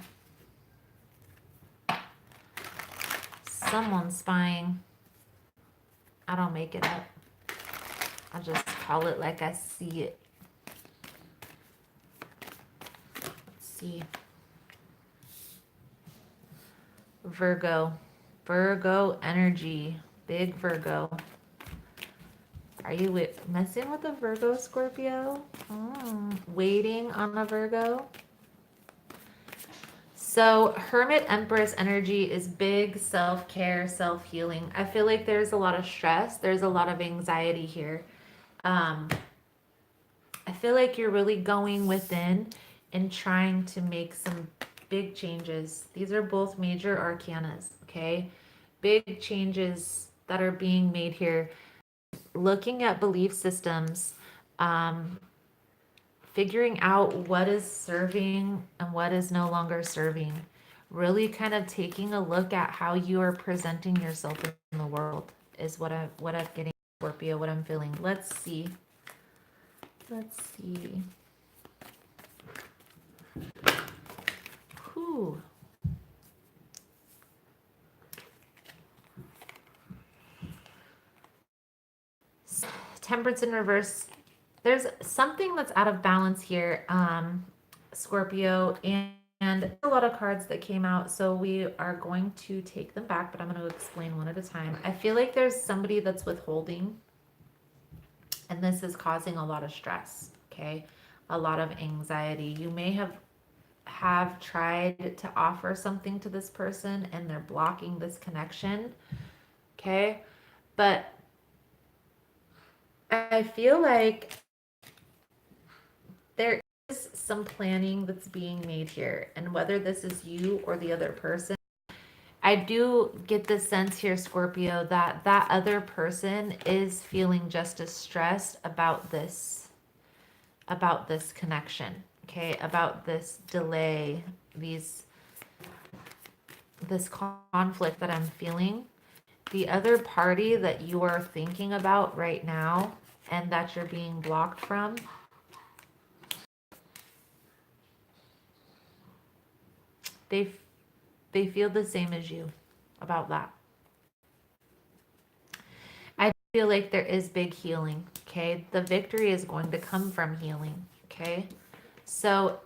Someone's spying. I don't make it up. I just call it like I see it. Let's see. Virgo. Virgo energy. Big Virgo. Are you messing with a Virgo, Scorpio? Waiting on a Virgo? So Hermit Empress energy is big self-care, self-healing. I feel like there's a lot of stress. There's a lot of anxiety here. I feel like you're really going within and trying to make some big changes. These are both major arcanas, okay? Big changes that are being made here. Looking at belief systems, figuring out what is serving and what is no longer serving. Really kind of taking a look at how you are presenting yourself in the world is what I'm getting, Scorpio, what I'm feeling. Let's see. Let's see. Whew. Temperance in reverse. There's something that's out of balance here, Scorpio, and a lot of cards that came out, so we are going to take them back, but I'm going to explain one at a time. I feel like there's somebody that's withholding, and this is causing a lot of stress, okay? A lot of anxiety. You may have tried to offer something to this person and they're blocking this connection, okay? But I feel like there is some planning that's being made here, and whether this is you or the other person, I do get the sense here, Scorpio, that that other person is feeling just as stressed about this connection, okay, about this delay, this conflict that I'm feeling. The other party that you are thinking about right now and that you're being blocked from, they feel the same as you about that. I feel like there is big healing, okay? The victory is going to come from healing, okay? So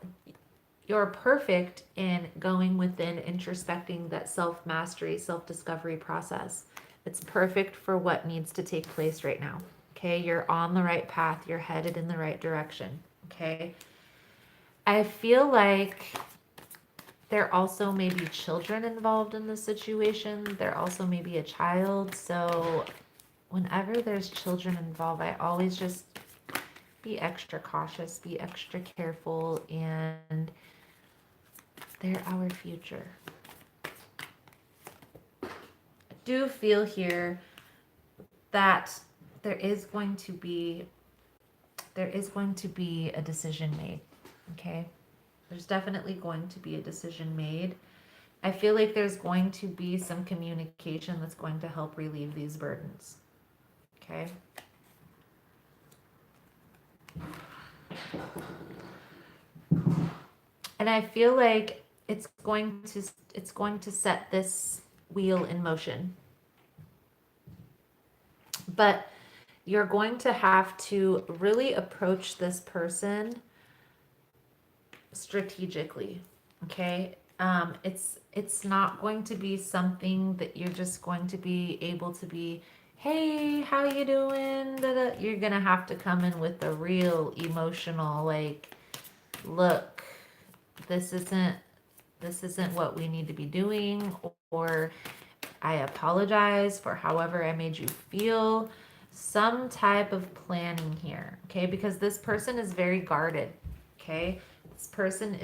you're perfect in going within, introspecting that self-mastery, self-discovery process. It's perfect for what needs to take place right now, okay? You're on the right path. You're headed in the right direction, okay? I feel like there also may be children involved in the situation. There also may be a child. So whenever there's children involved, I always just be extra cautious, be extra careful, and they're our future. I do feel here that there is going to be a decision made, okay? There's definitely going to be a decision made. I feel like there's going to be some communication that's going to help relieve these burdens, okay? And I feel like it's going to set this wheel in motion. But you're going to have to really approach this person strategically, okay? It's not going to be something that you're just going to be able to be, hey, how you doing? Da-da. You're gonna have to come in with a real emotional, like, look, this isn't what we need to be doing, or I apologize for however I made you feel. Some type of planning here, okay? Because this person is very guarded, okay? This person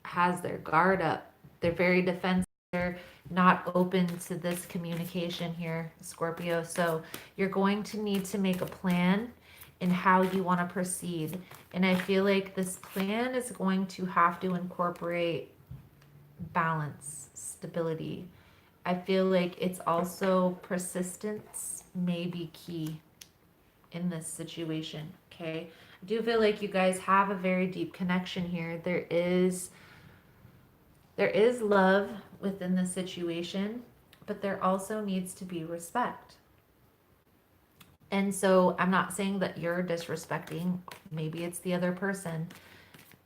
has their guard up. They're very defensive. They're not open to this communication here, Scorpio. So you're going to need to make a plan in how you want to proceed. And I feel like this plan is going to have to incorporate balance, stability. I feel like it's also persistence may be key in this situation, okay? I do feel like you guys have a very deep connection here. There is love within the situation, but there also needs to be respect. And so I'm not saying that you're disrespecting, maybe it's the other person,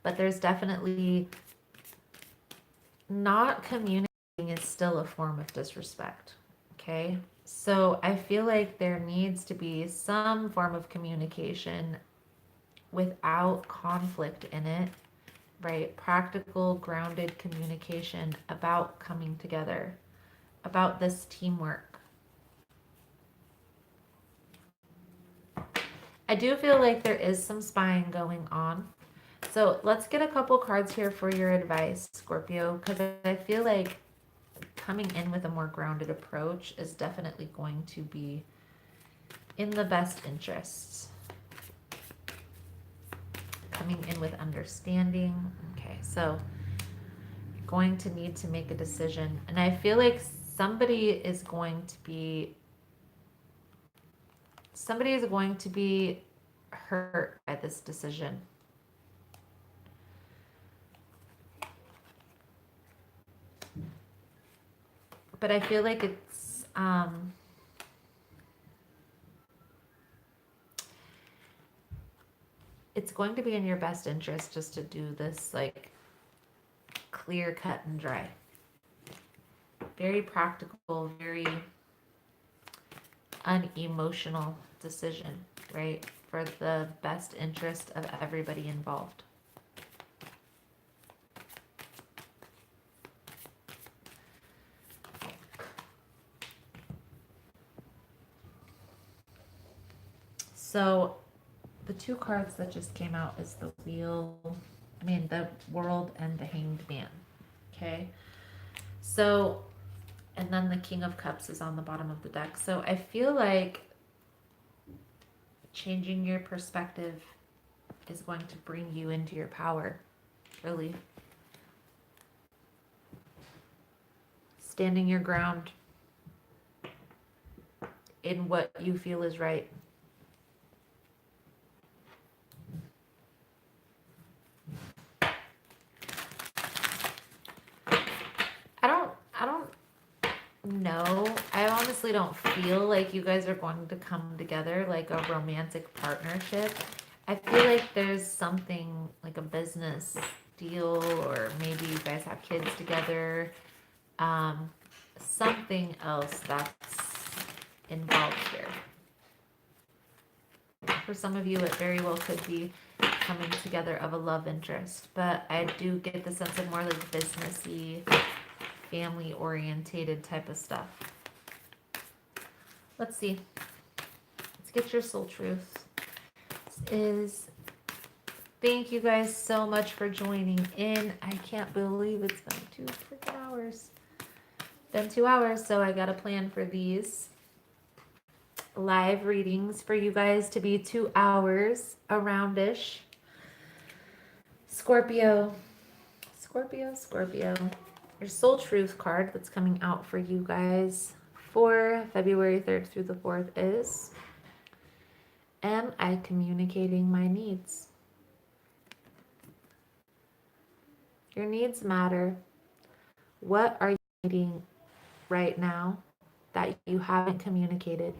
but there's definitely not communicating is still a form of disrespect, okay? So I feel like there needs to be some form of communication without conflict in it, right? Practical, grounded communication about coming together, about this teamwork. I do feel like there is some spying going on. So let's get a couple cards here for your advice, Scorpio, because I feel like coming in with a more grounded approach is definitely going to be in the best interests. Coming in with understanding. Okay, so you're going to need to make a decision. And I feel like somebody is going to be hurt by this decision. But I feel like it's going to be in your best interest just to do this like clear, cut, and dry. Very practical, very unemotional decision, right? For the best interest of everybody involved. So the two cards that just came out is the the World and the Hanged Man. Okay. So, and then the King of Cups is on the bottom of the deck. So I feel like changing your perspective is going to bring you into your power, really. Standing your ground in what you feel is right. I don't know. I honestly don't feel like you guys are going to come together like a romantic partnership. I feel like there's something like a business deal, or maybe you guys have kids together. Something else that's involved here. For some of you, it very well could be coming together of a love interest, but I do get the sense of more like businessy, family orientated type of stuff. Let's see. Let's get your soul truth. Thank you guys so much for joining in. I can't believe it's been 2 freaking hours. Been 2 hours, so I got a plan for these live readings for you guys to be 2 hours around-ish. Scorpio. Your soul truth card that's coming out for you guys for February 3rd through the 4th is, am I communicating my needs? Your needs matter. What are you needing right now that you haven't communicated?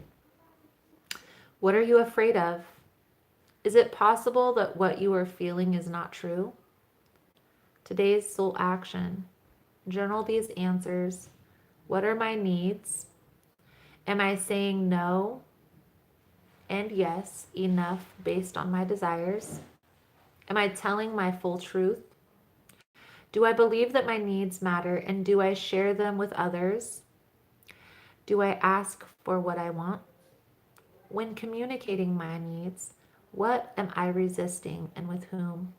What are you afraid of? Is it possible that what you are feeling is not true? Today's soul action. Journal these answers. What are my needs? Am I saying no and yes enough based on my desires? Am I telling my full truth? Do I believe that my needs matter, and do I share them with others? Do I ask for what I want? When communicating my needs, what am I resisting and with whom?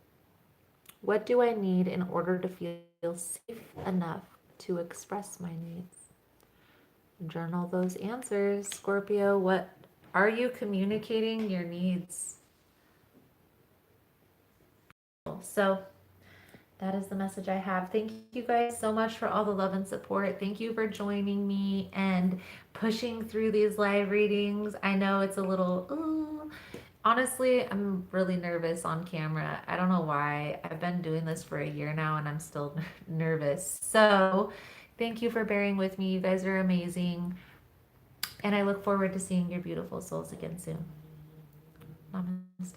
What do I need in order to feel safe enough to express my needs? Journal those answers, Scorpio. What are you communicating your needs? So that is the message I have. Thank you guys so much for all the love and support. Thank you for joining me and pushing through these live readings. I know it's a little, honestly, I'm really nervous on camera. I don't know why. I've been doing this for a year now and I'm still nervous. So thank you for bearing with me. You guys are amazing. And I look forward to seeing your beautiful souls again soon. Namaste.